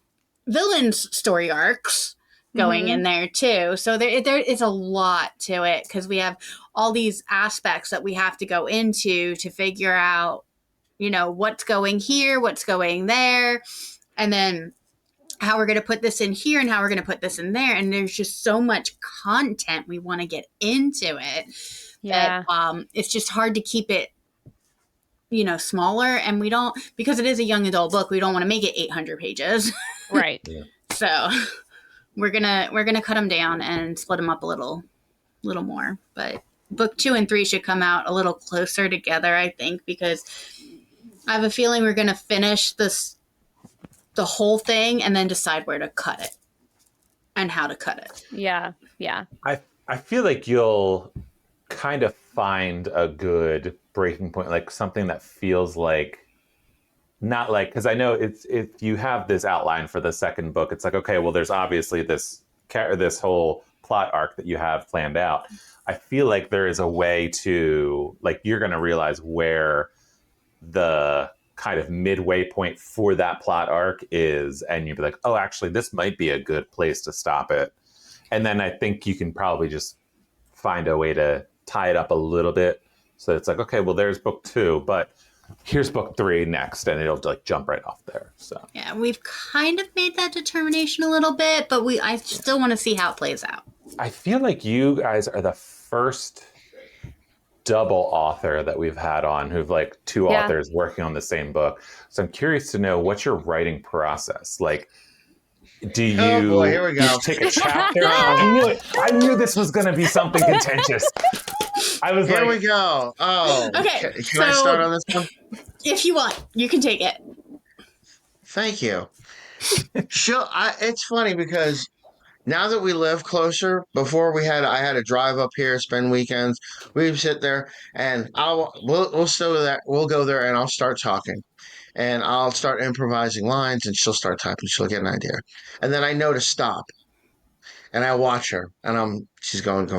villains' story arcs going in there too. So there is a lot to it, because we have all these aspects that we have to go into to figure out, you know, what's going here, what's going there, and then how we're going to put this in here and how we're going to put this in there. And there's just so much content we want to get into it that it's just hard to keep it, you know, smaller. And we don't, because it is a young adult book, we don't want to make it 800 pages. Right. So we're gonna cut them down and split them up a little more. But book 2 and 3 should come out a little closer together, I think, because I have a feeling we're gonna finish the whole thing and then decide where to cut it and how to cut it. Yeah. I feel like you'll kind of find a good breaking point, like something that feels like, not like, because I know it's, if you have this outline for the second book, it's like, okay, well, there's obviously this whole plot arc that you have planned out. I feel like there is a way to, like, you're going to realize where the kind of midway point for that plot arc is, and you'd be like, oh, actually, this might be a good place to stop it. And then I think you can probably just find a way to tie it up a little bit. So it's like, okay, well, there's book 2, but here's book 3 next, and it'll like jump right off there. So yeah, we've kind of made that determination a little bit, but I still want to see how it plays out. I feel like you guys are the first double author that we've had on who've like 2 authors working on the same book. So I'm curious to know, what's your writing process like? Do you, oh boy, here we go. Take a chapter? I knew this was going to be something contentious. I was here we go. Oh, okay. Can I start on this one? If you want, you can take it. Thank you. It's funny because now that we live closer, before I had to drive up here, spend weekends. We'd sit there, and we'll go there, and I'll start talking, and I'll start improvising lines, and she'll start typing. She'll get an idea, and then I know to stop, and I watch her, and she's going,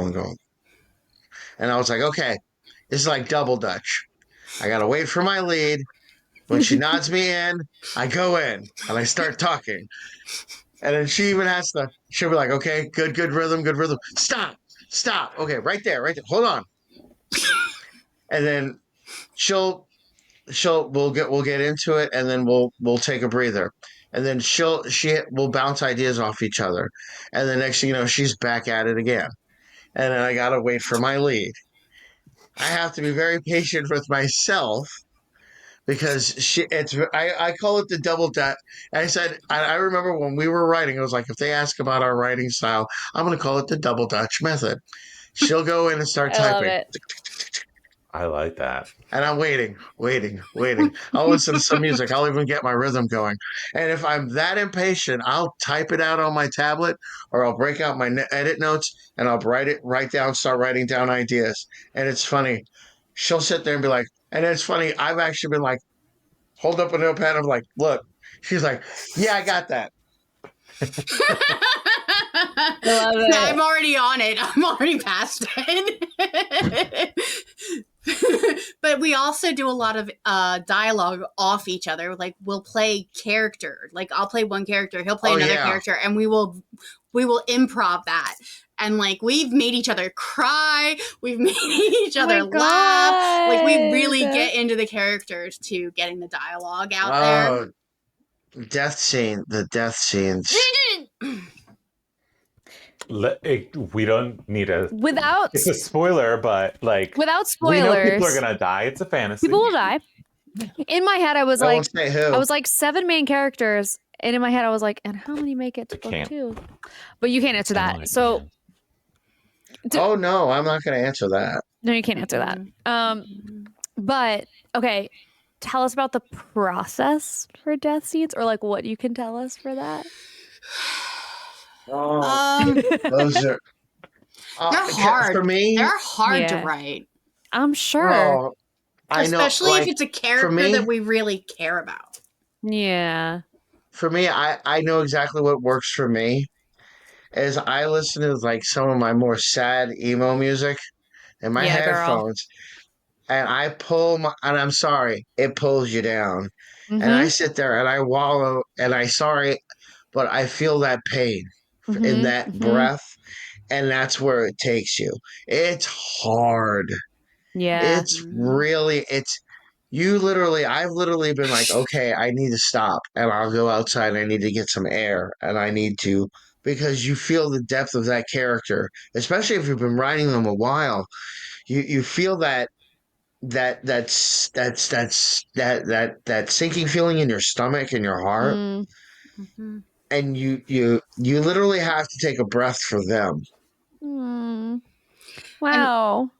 and I was like, okay, this is like double Dutch. I gotta wait for my lead. When she nods me in, I go in, and I start talking. And then she even she'll be like, okay, good rhythm. Stop. Okay, right there. Hold on. And then we'll get into it, and then we'll take a breather. And then we'll bounce ideas off each other. And the next thing you know, she's back at it again. And then I got to wait for my lead. I have to be very patient with myself, because I call it the double dutch. I said, I remember when we were writing, it was like, if they ask about our writing style, I'm going to call it the double Dutch method. She'll go in and start typing. I like that. And I'm waiting. I'll listen to some music. I'll even get my rhythm going. And if I'm that impatient, I'll type it out on my tablet, or I'll break out my edit notes and I'll start writing down ideas. And it's funny. She'll sit there and be like, and it's funny. I've actually been like, hold up a notepad. I'm like, look. She's like, yeah, I got that. I love it. I'm already on it. I'm already past it. But we also do a lot of dialogue off each other. Like we'll play character. Like I'll play one character, he'll play another character, and we will improv that. And like we've made each other cry, we've made each other laugh. Like we really get into the characters to getting the dialogue out there. The death scenes. We don't need a. Without. It's a spoiler, but like. Without spoilers. We know people are gonna die. It's a fantasy. People will die. In my head, I was won't say who. I was like 7 main characters, and in my head, I was like, and how many make it to book 2? But you can't answer that. So. Oh no, I'm not going to answer that. No, you can't answer that. But okay, tell us about the process for death scenes, or like what you can tell us for that. Those are they're hard for me. They're hard to write. I'm sure. Especially if it's a character that we really care about. Yeah. For me, I know exactly what works for me. Is I listen to like some of my more sad emo music in my headphones, and I and I'm sorry, it pulls you down. Mm-hmm. And I sit there and I wallow, and but I feel that pain in that breath, and that's where it takes you. It's hard. Yeah. I've literally been like, okay, I need to stop, and I'll go outside and I need to get some air, and because you feel the depth of that character, especially if you've been writing them a while. You feel that sinking feeling in your stomach and your heart, and you literally have to take a breath for them. Wow.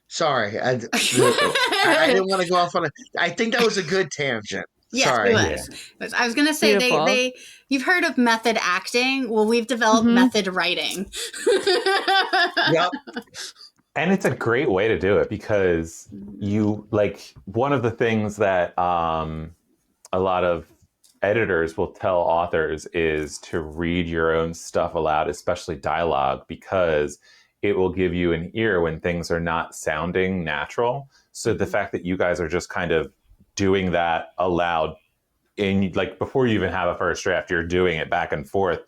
Sorry, I didn't want to go off on I think that was a good tangent. Yes, Sorry. it was. I was going to say you've heard of method acting. Well, we've developed method writing. Yep. And it's a great way to do it because one of the things that a lot of editors will tell authors is to read your own stuff aloud, especially dialogue, because it will give you an ear when things are not sounding natural. So the fact that you guys are just kind of doing that aloud before you even have a first draft, you're doing it back and forth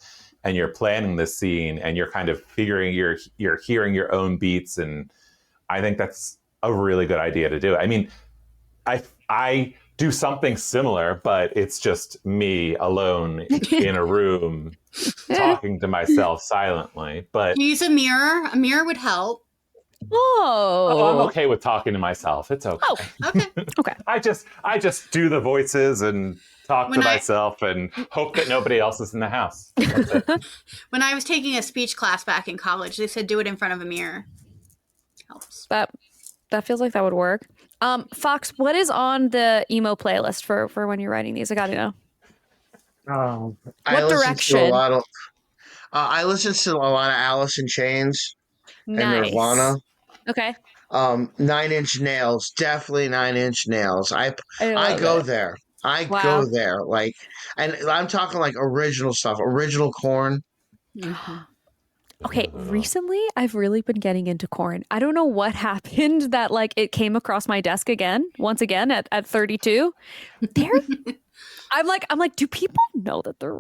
and you're planning the scene and you're kind of figuring you're hearing your own beats. And I think that's a really good idea to do. I mean, I do something similar, but it's just me alone in a room talking to myself silently. But use a mirror. A mirror would help. Oh, I'm okay with talking to myself. It's okay. Oh, okay. Okay. I just do the voices and talk to myself and hope that nobody else is in the house. When I was taking a speech class back in college, they said do it in front of a mirror. Helps. That feels like that would work. Fox, what is on the emo playlist for when you're writing these? I gotta know. What direction? I listen to a lot of Alice in Chains and Nirvana. Okay. 9 Inch Nails, definitely 9 Inch Nails. I go there. Go there. And I'm talking like original stuff, original Korn. Okay, recently I've really been getting into Korn. I don't know what happened that it came across my desk once again at 32. I'm like, do people know that they're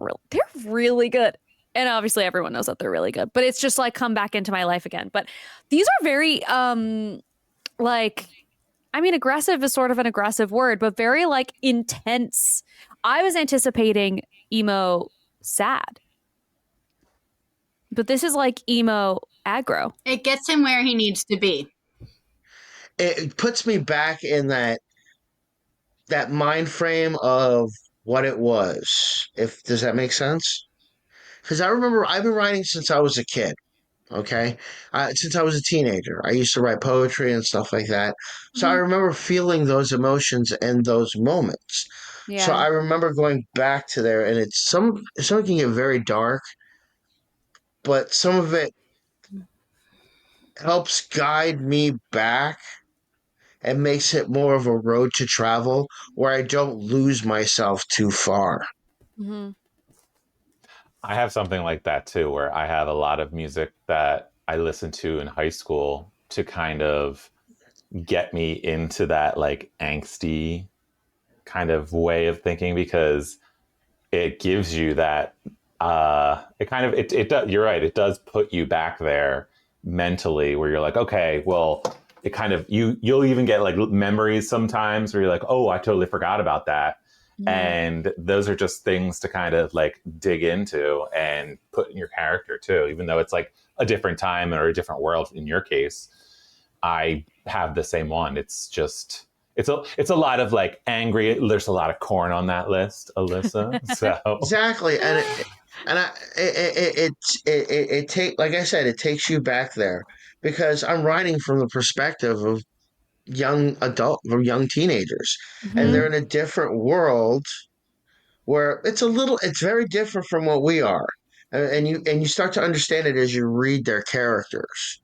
really good? And obviously everyone knows that they're really good, but it's just come back into my life again. But these are very aggressive is sort of an aggressive word, but very intense. I was anticipating emo sad. But this is emo aggro. It gets him where he needs to be. It puts me back in that mind frame of what it was. Does that make sense? Because I remember I've been writing since I was a kid. Okay. Since I was a teenager, I used to write poetry and stuff like that. So I Mhm. remember feeling those emotions and those moments. So Yeah. I remember going back to there, and some can get very dark, but some of it helps guide me back and makes it more of a road to travel where I don't lose myself too far. Hmm. I have something like that too, where I have a lot of music that I listened to in high school to kind of get me into that like angsty kind of way of thinking because it gives you that it kind of it does, you're right, it does put you back there mentally where you're like, okay, well, it kind of you'll even get like memories sometimes where you're like, oh, I totally forgot about that. And those are just things to kind of like dig into and put in your character too, even though it's like a different time or a different world in your case. I have the same one. It's just it's a lot of like angry. There's a lot of corn on that list, Alyssa. So Exactly, and it take like I said, it takes you back there because I'm writing from the perspective of young adult or young teenagers, and they're Hmm. in a different world where it's very different from what we are, and you start to understand it as you read their characters.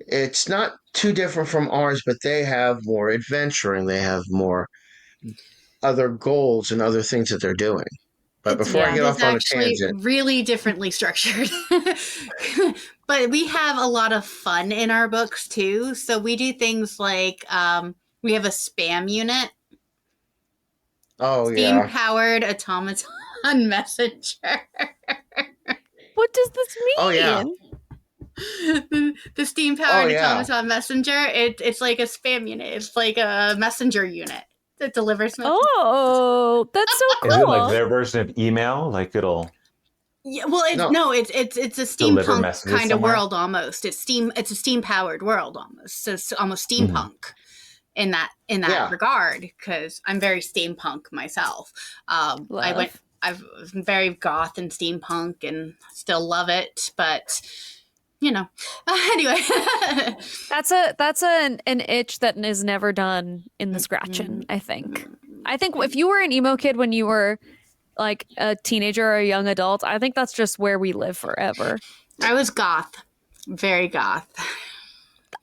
It's not too different from ours, but they have more adventuring, they have more other goals and other things that they're doing. But before I It get is off on a actually tangent, really differently structured. But we have a lot of fun in our books too. So we do things like we have a spam unit, oh steam yeah, powered automaton messenger. What does this oh yeah, mean? The steam oh powered yeah. automaton messenger. It's like a spam unit. It's like a messenger unit that delivers messages. Oh, that's so is it like cool. their version of email? Like it'll Yeah, well, it's No, no, it's a deliver steampunk messages kind of somewhere? world almost. It's a steam powered world almost. So it's almost Mhm. steampunk in that yeah. regard because I'm very steampunk myself. Love. I was very goth and steampunk and still love it, but anyway. That's an itch that is never done in the scratching, I think. I think if you were an emo kid when you were like a teenager or a young adult, I think that's just where we live forever. I was goth, very goth.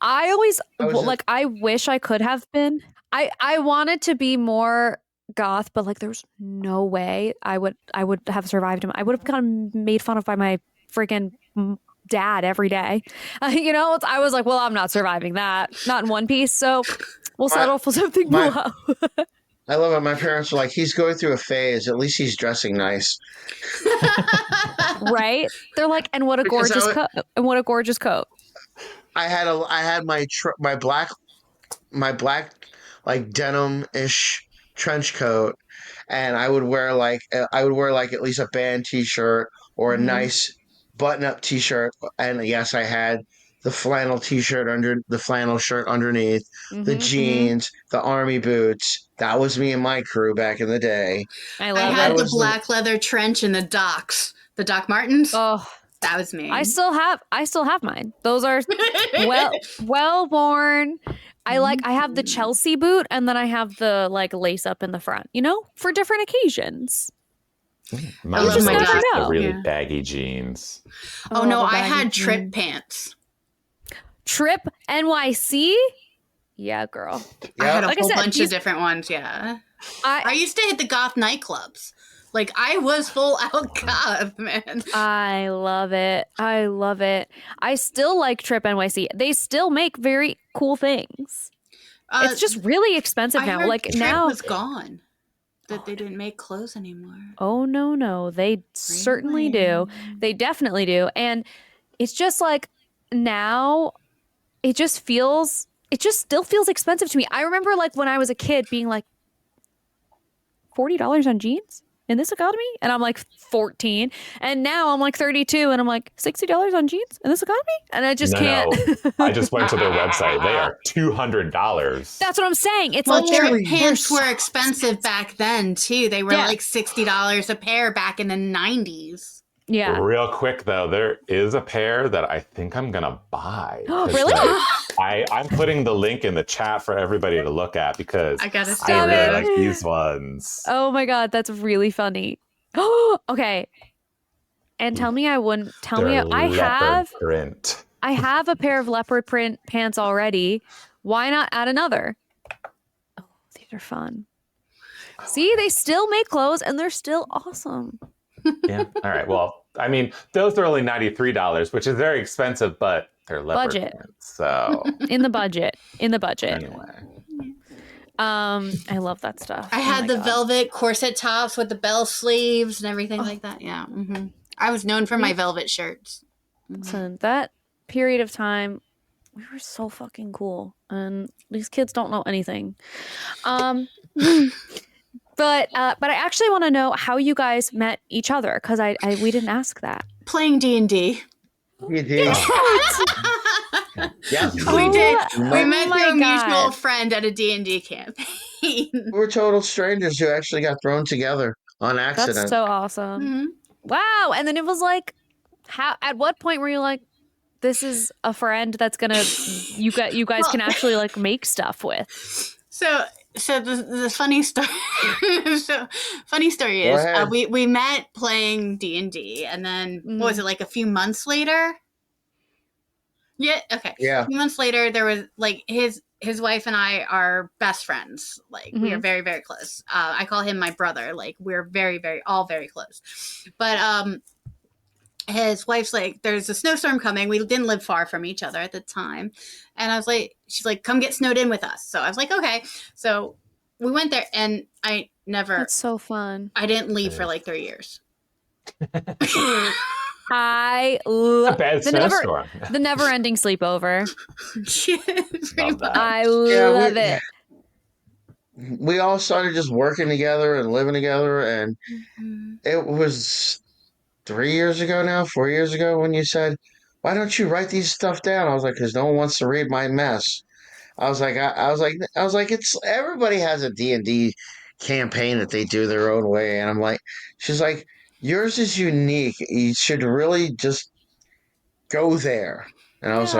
I always I was like I wish I could have been. I wanted to be more goth, but like there's no way I would have survived him. I would have gotten made fun of by my freaking dad every day. I was like, well, I'm not surviving that. Not in one piece, so we'll my settle for something my. below. I love it. My parents were like, "He's going through a phase. At least he's dressing nice." Right? They're like, and what a Because gorgeous coat. And what a gorgeous coat. I had my black like denim ish trench coat, and I would wear like at least a band t shirt or a Hmm. nice button up t shirt, and yes, I had the flannel t shirt under the flannel shirt underneath, the Hmm. Hmm. jeans, the army boots. That was me and my crew back in the day. I I love I had it. the was the black leather trench and the Docs, the Doc Martens. Oh, That was me. I still have mine. Those are well worn. I have the Chelsea boot and then I have the like lace up in the front, for different occasions. I Mine You love just my are never just Doc. the know. really Yeah. baggy jeans. Oh no, the I baggy had trip jeans. pants. Trip NYC? Yeah, girl. I had a Like I whole said, bunch of different ones. Yeah, I used to hit the goth nightclubs. Like I was full out goth, man. I love it. I love it. I still like Trip NYC. They still make very cool things. It's just really expensive I now. heard Like Trip now, was gone. That they didn't make clothes anymore. oh no, they certainly do. They definitely do. And it's just like now it just still feels expensive to me. I remember like when I was a kid being like $40 on jeans in this economy, and I'm like 14, and now I'm like 32 and I'm like $60 on jeans in this economy, and I just can't. No. I just went to their website. They are $200. That's what I'm saying. It's Well, like trip they're pants so were expensive back then too. They were Yeah. like $60 a pair back in the 90s. Yeah. Real quick though, there is a pair that I think I'm gonna buy. Really? I'm putting the link in the chat for everybody to look at because I gotta I really it. like these ones. Oh my God, that's really funny. Okay. And tell me I wouldn't tell They're me leopard print. I have a pair of leopard print pants already. Why not add another? Oh, these are fun. See, they still make clothes and they're still awesome. Yeah. All right. Well, I mean, those are only $93, which is very expensive, but they're leopard Budget. print. So in the budget. anyway. I love that stuff. I had the velvet corset tops with the bell sleeves and everything like that. Yeah. I was known for my velvet shirts. Listen, that period of time, we were so fucking cool, and these kids don't know anything. But I actually want to know how you guys met each other because we didn't ask that. Playing D&D. You did. Yes, we did. We met through a mutual friend at a D&D campaign. We were total strangers who actually got thrown together on accident. That's so awesome. Wow. And then it was like, at what point were you like, this is a friend that's gonna you guys can actually like make stuff with? So the funny story funny story is we met playing D&D, and then what was it, like a few months later? Yeah, okay. Yeah. A few months later, there was like his wife and I are best friends. Like we are very, very close. I call him my brother. Like we're very, very all very close. But his wife's like, there's a snowstorm coming. We didn't live far from each other at the time. And I was like, she's like, come get snowed in with us. So I was like, okay. So we went there, and I never. That's so fun. I didn't leave for like 3 years. I love the never-ending sleepover. I love it. We all started just working together and living together, and it was 4 years ago when you said, why don't you write these stuff down? I was like, because no one wants to read my mess. I was like, it's everybody has a D&D campaign that they do their own way. And I'm like, she's like, yours is unique. You should really just go there. And I was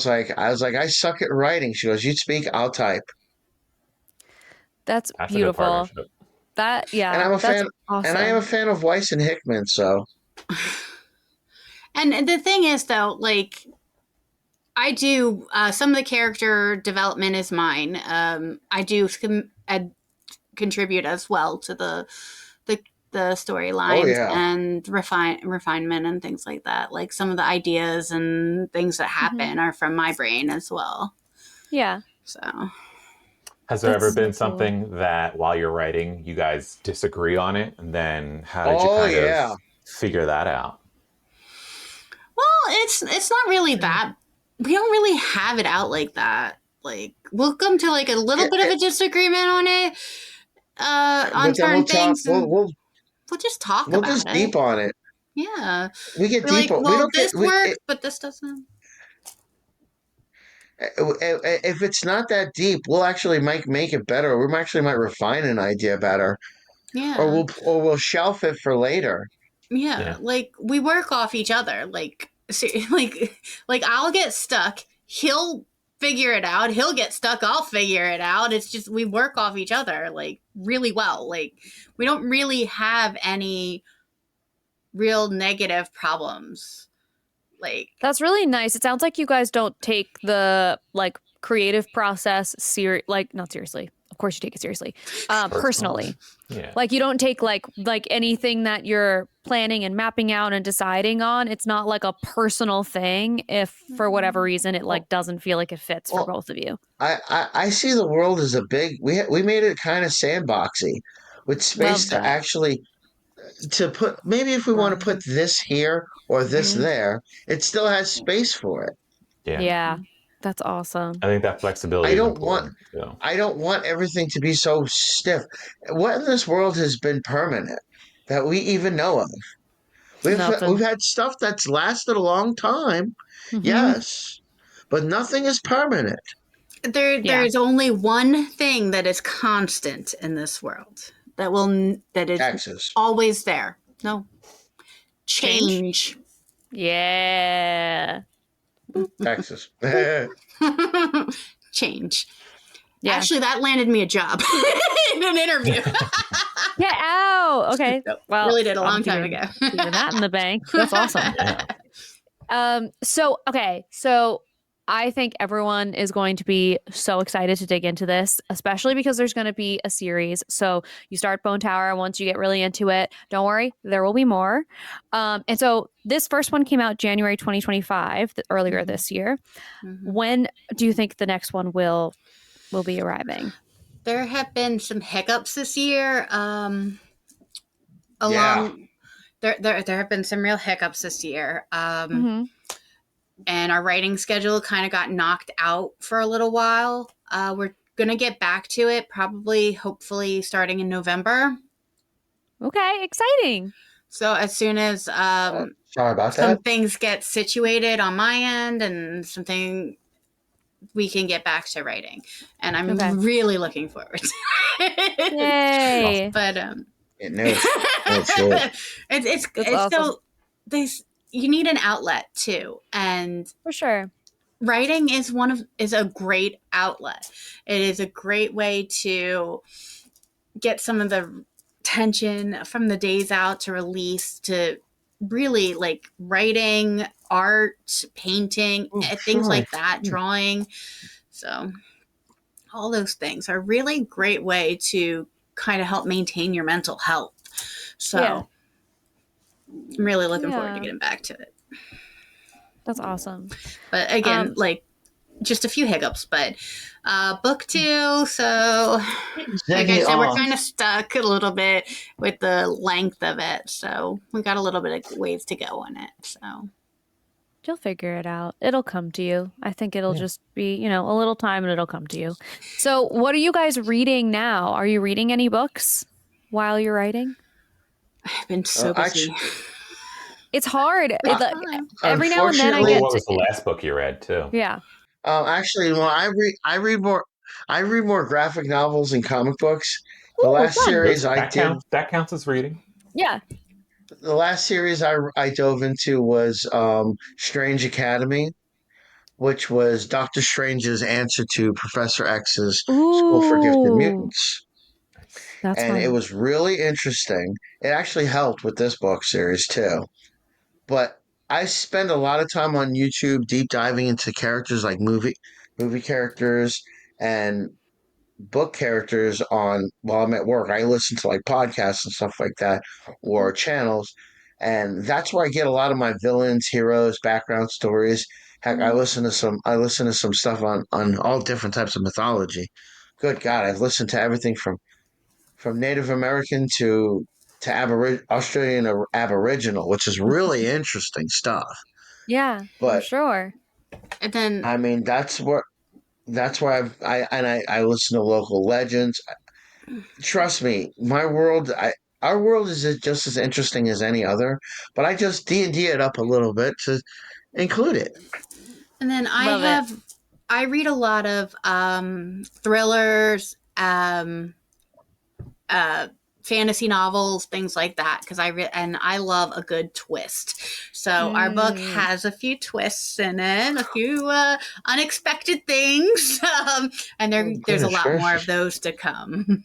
like, I suck at writing. She goes, you speak, I'll type. That's beautiful. And I'm a fan. Awesome. And I am a fan of Weiss and Hickman. So, and the thing is, though, like I do some of the character development is mine. I do contribute as well to the storylines and refinement and things like that. Like some of the ideas and things that happen are from my brain as well. Yeah. So. Has there ever been something that while you're writing, you guys disagree on it? And then how did you kind of figure that out? Well, it's not really that. We don't really have it out like that. Like we'll come to like a little bit of a disagreement on it, on certain things. We'll just talk about it. We'll just deep on it. Yeah. We get deep. Like, well, this works, but this doesn't. If it's not that deep, we'll actually make it better. We actually might refine an idea better. Yeah. Or we'll shelf it for later. Yeah. Like we work off each other. Like I'll get stuck. He'll figure it out. He'll get stuck. I'll figure it out. It's just we work off each other like really well. Like we don't really have any real negative problems. Like that's really nice. It sounds like you guys don't take the like creative process not seriously. Of course you take it seriously. Personally. Yeah. Like you don't take like anything that you're planning and mapping out and deciding on. It's not like a personal thing if for whatever reason it like doesn't feel like it fits for both of you. I see the world as a big we made it kind of sandboxy with space to actually to put, maybe if we want to put this here or this there, it still has space for it. Yeah. That's awesome. I think that flexibility. I don't want everything to be so stiff. What in this world has been permanent that we even know of? We've had stuff that's lasted a long time, yes, but nothing is permanent. There's only one thing that is constant in this world. that is Taxes. always there. No. Change. Yeah. Taxes. Change. Yeah. Actually, that landed me a job in an interview. Yeah. Ow. Okay. Well, really did a long I'm time keeping- ago. keeping that in the bank. That's awesome. So I think everyone is going to be so excited to dig into this, especially because there's going to be a series. So you start Bone Tower. Once you get really into it, don't worry, there will be more. And so this first one came out January 2025, earlier this year. When do you think the next one will be arriving? There have been some hiccups this year. There have been some real hiccups this year. And our writing schedule kind of got knocked out for a little while. We're going to get back to it hopefully starting in November. Okay, exciting. So as soon as Sorry about some that. things get situated on my end and something, we can get back to writing. And I'm really looking forward to it. Yay. But it's awesome. So you need an outlet too, and for sure, writing is a great outlet. It is a great way to get some of the tension from the days out to release, to really like writing, art, painting, things like that, drawing. So all those things are a really great way to kind of help maintain your mental health. So I'm really looking forward to getting back to it. That's awesome. But again, like just a few hiccups, but book 2. So like I said, we're kind of stuck a little bit with the length of it. So we got a little bit of ways to go on it. So you'll figure it out. It'll come to you. I think it'll just be, a little time and it'll come to you. So what are you guys reading now? Are you reading any books while you're writing? I've been so busy. It's hard. Every now and then I get. What was the last book you read too? Yeah. Actually, well, I read more graphic novels and comic books. The last series that counts as reading. Yeah. The last series I dove into was Strange Academy, which was Doctor Strange's answer to Professor X's School for Gifted Mutants. That's and fun. It was really interesting. It actually helped with this book series too. But I spend a lot of time on YouTube deep diving into characters like movie characters and book characters while I'm at work. I listen to like podcasts and stuff like that or channels. And that's where I get a lot of my villains, heroes, background stories. Heck, I listen to some stuff on all different types of mythology. Good God, I've listened to everything from Native American to Australian Aboriginal, which is really interesting stuff. Yeah, but for sure. And then I mean, that's why I listen to local legends. Trust me, our world is just as interesting as any other, but I just D&D it up a little bit to include it. And then I read a lot of thrillers, fantasy novels, things like that, because I love a good twist. So our book has a few twists in it, a few unexpected things, and there's a lot more of those to come.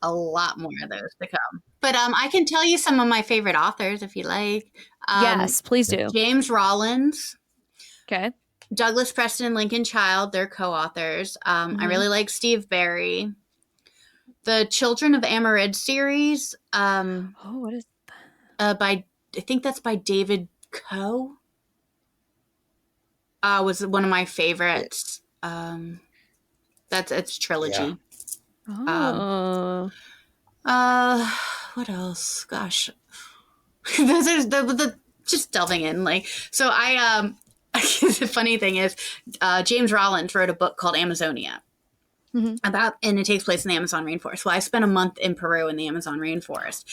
A lot more of those to come. But I can tell you some of my favorite authors if you like. Yes, please do. James Rollins. Okay. Douglas Preston and Lincoln Child, they're co-authors. I really like Steve Barry. The Children of Amarid series. What is that? I think that's by David Coe. Was one of my favorites. It's trilogy. Yeah. What else? Gosh, those are the just delving in like so. The funny thing is, James Rollins wrote a book called Amazonia. And it takes place in the Amazon rainforest. Well, I spent a month in Peru in the Amazon rainforest,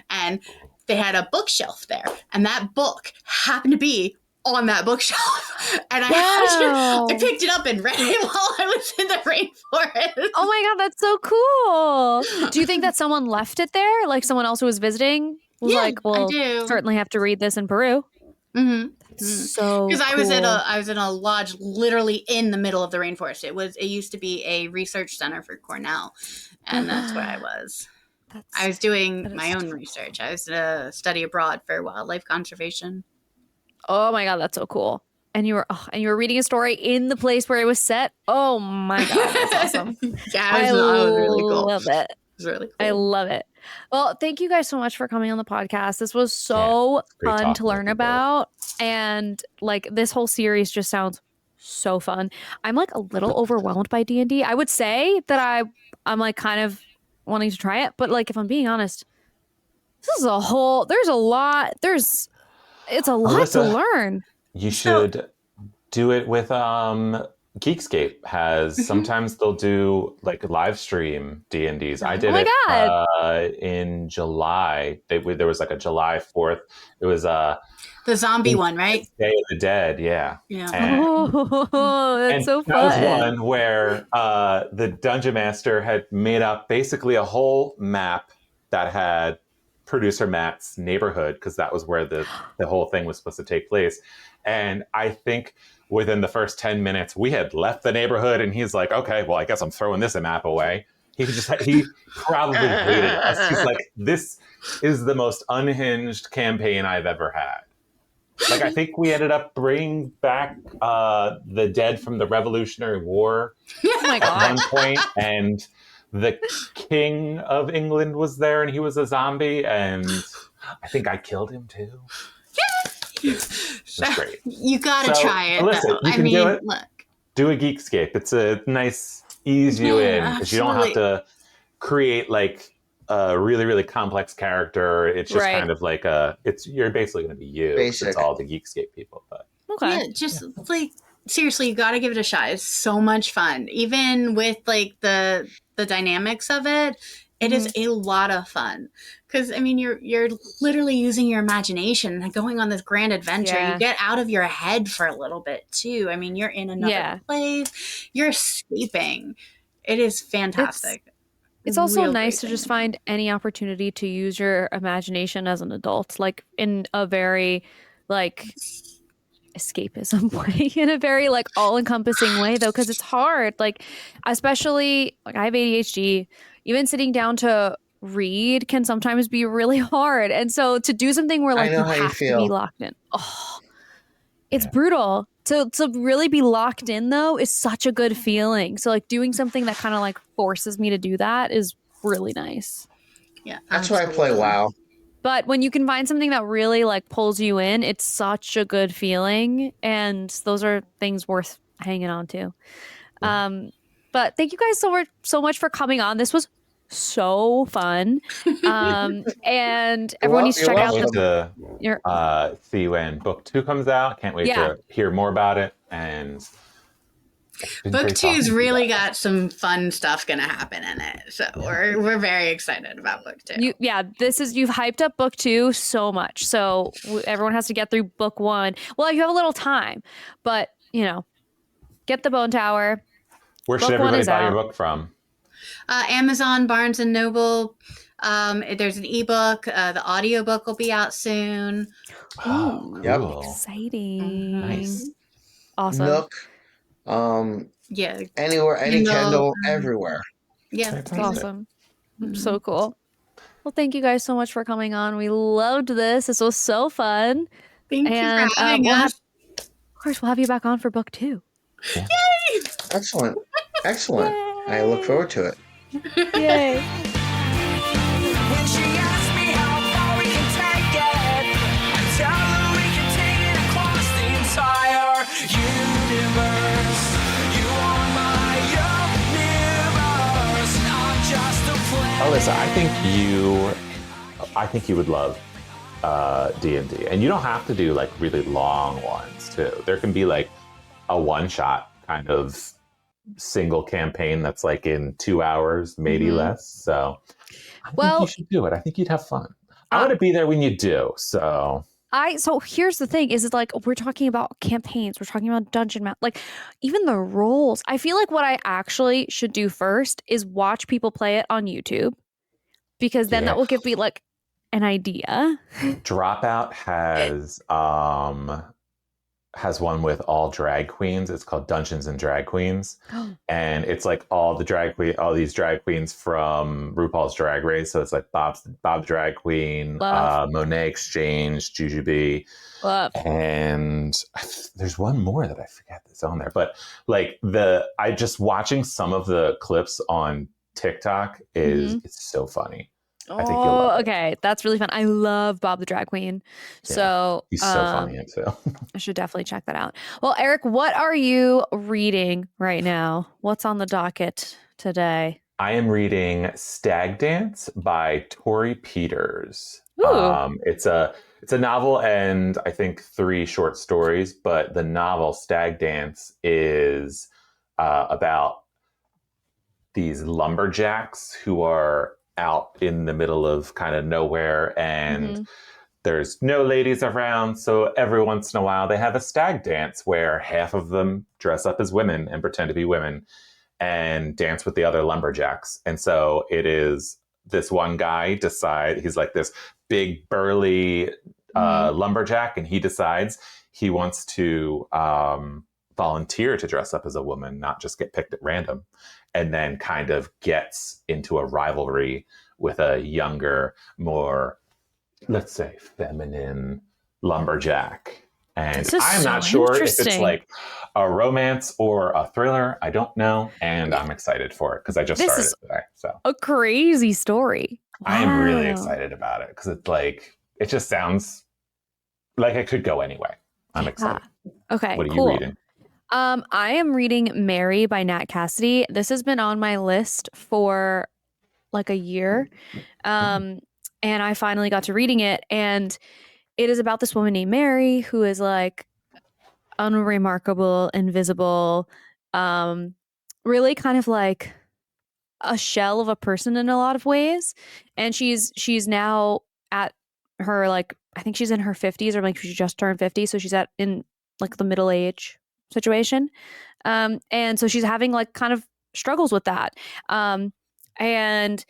and they had a bookshelf there, and that book happened to be on that bookshelf. And Wow. I picked it up and read it while I was in the rainforest. Oh my God, that's so cool. Do you think that someone left it there? Like someone else who was visiting was like, well, I do. certainly have to read this in Peru. Mm-hmm. So because cool. I was in a lodge literally in the middle of the rainforest. It used to be a research center for Cornell, and that's where I was. I was doing my own research. I was study abroad for wildlife conservation. Oh my God, that's so cool. And you were reading a story in the place where it was set. Oh my God, that's awesome. Yeah, it was really cool. Love it. It was really cool. I love it. Well, thank you guys so much for coming on the podcast. This was so fun to learn about. And like this whole series just sounds so fun. I'm like a little overwhelmed by D&D. I would say that I'm like kind of wanting to try it. But like, if I'm being honest, it's a lot Alyssa, to learn. You should do it with Geekscape has sometimes they'll do like live stream D&Ds. I did in July. There was like a July 4th. It was the zombie one, right? Day of the Dead, yeah. Yeah. That's so fun. That was one where the Dungeon Master had made up basically a whole map that had producer Matt's neighborhood, because that was where the whole thing was supposed to take place. And I think within the first 10 minutes, we had left the neighborhood, and he's like, okay, well, I guess I'm throwing this map away. He probably hated us. He's like, this is the most unhinged campaign I've ever had. Like, I think we ended up bringing back the dead from the Revolutionary War at one point, and the King of England was there, and he was a zombie, and I think I killed him too. That's great. You gotta try it. Listen, though. you can do it. Look. Do a Geekscape. It's a nice ease you in, because you don't have to create like a really, really complex character. It's just kind of like you're basically going to be you. Basic. It's all the Geekscape people. But Like seriously, you got to give it a shot. It's so much fun, even with like the dynamics of it. It is a lot of fun. Because, I mean, you're literally using your imagination and going on this grand adventure. Yeah. You get out of your head for a little bit, too. I mean, you're in another place. You're escaping. It is fantastic. It's also nice to just find any opportunity to use your imagination as an adult, like in a very, like, escapism way, in a very, like, all-encompassing way, though, because it's hard. Like, especially, like, I have ADHD. Even sitting down to read can sometimes be really hard. And so to do something where like you have to be locked in. Oh, it's brutal. To really be locked in though is such a good feeling. So like doing something that kind of like forces me to do that is really nice. Yeah. That's why I play WoW. But when you can find something that really like pulls you in, it's such a good feeling. And those are things worth hanging on to. But thank you guys so much for coming on. This was so fun. And everyone needs to check out see you when book 2 comes out. Can't wait to hear more about it. And book 2's really got some fun stuff gonna happen in it. So we're very excited about book 2. You've hyped up book 2 so much. So everyone has to get through book 1. Well, you have a little time, but get the Bone Tower. Where should everybody buy your book from? Amazon, Barnes and Noble. There's an ebook. The audiobook will be out soon. Oh, cool. Exciting. Nice. Awesome. Nook. Anywhere, any Kindle, everywhere. Yeah. It's awesome. So cool. Well, thank you guys so much for coming on. We loved this. This was so fun. Thank you for having us. Of course, we'll have you back on for book 2. Yay! Excellent. Excellent. I look forward to it. Yay. When she asks me how far we can take it, I tell her we can take it across the entire universe. You are my universe, not just a planet. Alyssa, I think you would love D&D. And you don't have to do like really long ones too. There can be like a one-shot kind of single campaign that's like in 2 hours, maybe less. So I think you should do it. I think you'd have fun. I want to be there when you do. So So here's the thing is it's like we're talking about campaigns, we're talking about dungeon map, like even the roles. I feel like what I actually should do first is watch people play it on YouTube because then that will give me like an idea. Dropout has one with all drag queens. It's called Dungeons and Drag Queens. And it's like all these drag queens from RuPaul's Drag Race. So it's like Bob the Drag Queen, Monet Exchange, Jujubee. And there's one more that I forget that's on there. But like I just watching some of the clips on TikTok it's so funny. I think you'll love it. Okay. That's really fun. I love Bob the Drag Queen. Yeah, so he's so funny too. I should definitely check that out. Well, Eric, what are you reading right now? What's on the docket today? I am reading Stag Dance by Tori Peters. It's a novel and I think 3 short stories, but the novel Stag Dance is about these lumberjacks who are out in the middle of kind of nowhere and there's no ladies around. So every once in a while they have a stag dance where half of them dress up as women and pretend to be women and dance with the other lumberjacks. And so it is this one guy he's like this big burly lumberjack, and he decides he wants to volunteer to dress up as a woman, not just get picked at random, and then kind of gets into a rivalry with a younger, more, let's say, feminine lumberjack. And I'm not sure if it's like a romance or a thriller. I don't know. And I'm excited for it because I just started it today. So a crazy story. I am really excited about it because it's like, it just sounds like it could go anyway. I'm excited. Okay, what are you reading? I am reading Mary by Nat Cassidy. This has been on my list for like a year. And I finally got to reading it. And it is about this woman named Mary who is like unremarkable, invisible, really kind of like a shell of a person in a lot of ways. And she's now at her, like, I think she's in her 50s or like she just turned 50. So she's in like the middle age situation. And so she's having like kind of struggles with that. And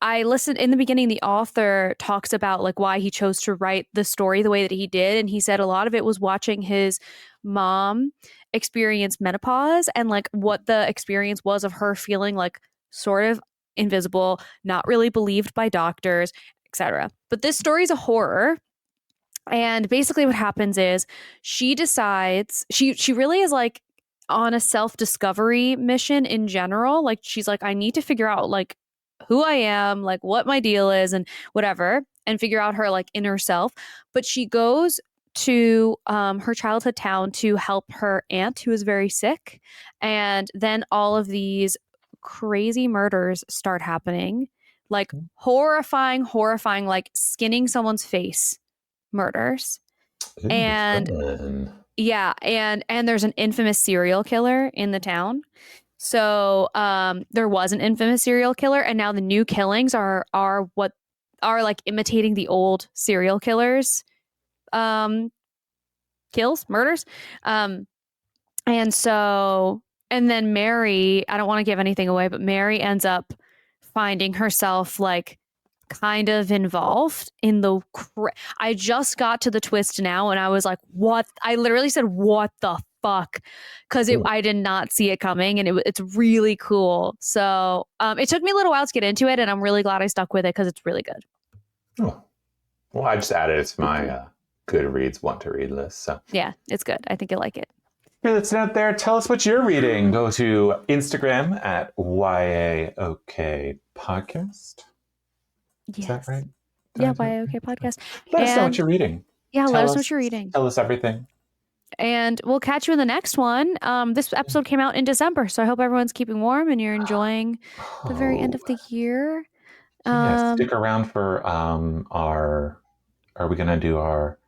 I listened in the beginning, the author talks about like why he chose to write the story the way that he did. And he said a lot of it was watching his mom experience menopause and like what the experience was of her feeling like sort of invisible, not really believed by doctors, etc. But this story is a horror. And basically what happens is she decides she really is like on a self-discovery mission in general. Like she's like, I need to figure out like who I am, like what my deal is and whatever, and figure out her like inner self. But she goes to her childhood town to help her aunt who is very sick. And then all of these crazy murders start happening, like horrifying, like skinning someone's face murders. Ooh, and fun. yeah, and there's an infamous serial killer in the town. So there was an infamous serial killer, and now the new killings are what are like imitating the old serial killers murders. And then Mary, I don't want to give anything away, but Mary ends up finding herself like kind of involved in the I just got to the twist now and I was like, what? I literally said, what the fuck? Because I did not see it coming, and it's really cool. So it took me a little while to get into it, and I'm really glad I stuck with it because it's really good. Oh, well, I just added it to my Goodreads want to read list. So yeah, it's good. I think you'll like it. Hey, that's out there. Tell us what you're reading. Go to Instagram at YAOK Podcast. Yes. Is that right? Yeah, YAOK Podcast. Let us know what you're reading. Yeah, let us know what you're reading. Tell us everything. And we'll catch you in the next one. This episode came out in December, so I hope everyone's keeping warm and you're enjoying the very end of the year. Yeah, stick around for are we going to do our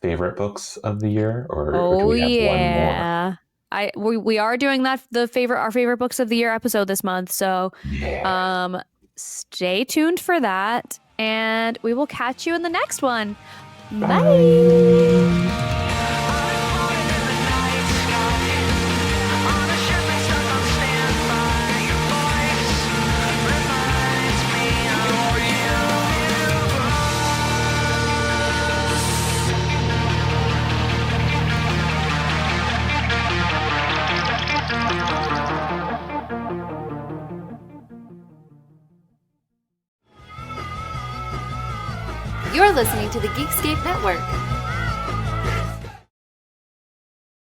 favorite books of the year, or do we have one more? We are doing that, our favorite books of the year episode this month. So stay tuned for that, and we will catch you in the next one. Bye. You're listening to the Geekscape Network.